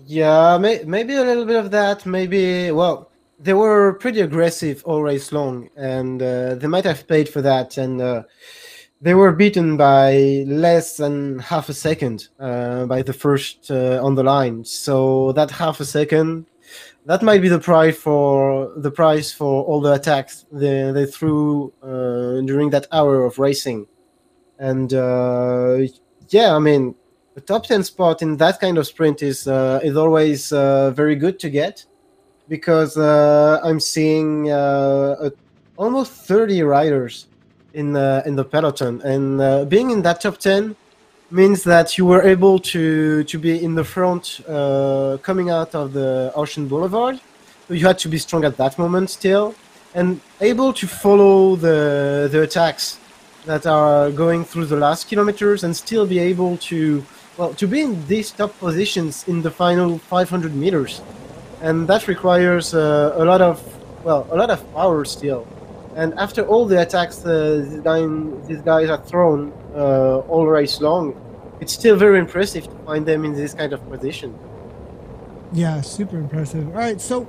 Yeah, maybe a little bit of that. Maybe, well, they were pretty aggressive all race long, and they might have paid for that. And they were beaten by less than half a second by the first on the line. So that half a second, that might be the price for all the attacks they threw during that hour of racing. And yeah, I mean, the top 10 spot in that kind of sprint is always very good to get, because I'm seeing almost 30 riders in the peloton, and being in that top 10 means that you were able to be in the front coming out of the Ocean Boulevard. So you had to be strong at that moment still, and able to follow the attacks that are going through the last kilometers, and still be able to be in these top positions in the final 500 meters. And that requires a lot of power still. And after all the attacks these guys are thrown all race long, it's still very impressive to find them in this kind of position. Yeah, super impressive. All right, so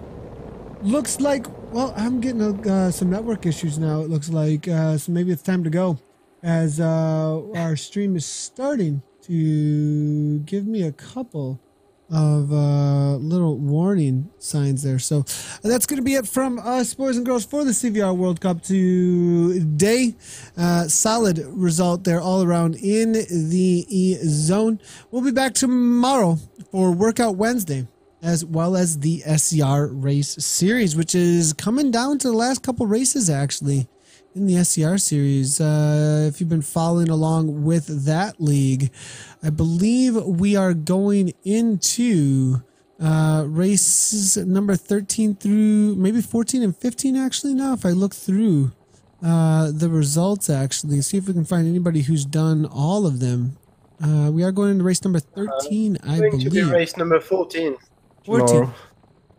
looks like, well, I'm getting some network issues now, it looks like. So maybe it's time to go, as our stream is starting to give me a couple of little warning signs there. So that's going to be it from us, boys and girls, for the CVR World Cup today. Solid result there all around in the E zone. We'll be back tomorrow for Workout Wednesday, as well as the SCR race series, which is coming down to the last couple races actually in the SCR series. If you've been following along with that league, I believe we are going into races number 13 through maybe 14 and 15 actually now, if I look through the results actually, see if we can find anybody who's done all of them. We are going into race number 13, I believe. To be race number 14. 14.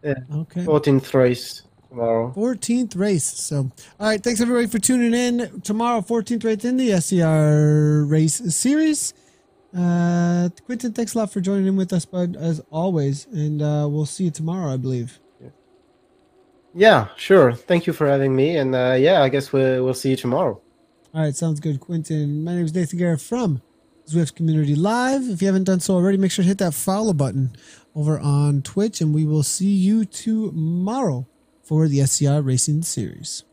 Yeah. Okay. 14th race. tomorrow. 14th race. So, all right. Thanks everybody for tuning in. Tomorrow, 14th race in the SCR race series. Quentin, thanks a lot for joining in with us, bud, as always. And we'll see you tomorrow, I believe. Yeah, sure. Thank you for having me. And yeah, I guess we'll see you tomorrow. All right. Sounds good, Quentin. My name is Nathan Garrett from Zwift Community Live. If you haven't done so already, make sure to hit that follow button over on Twitch, and we will see you tomorrow for the SCR Racing Series.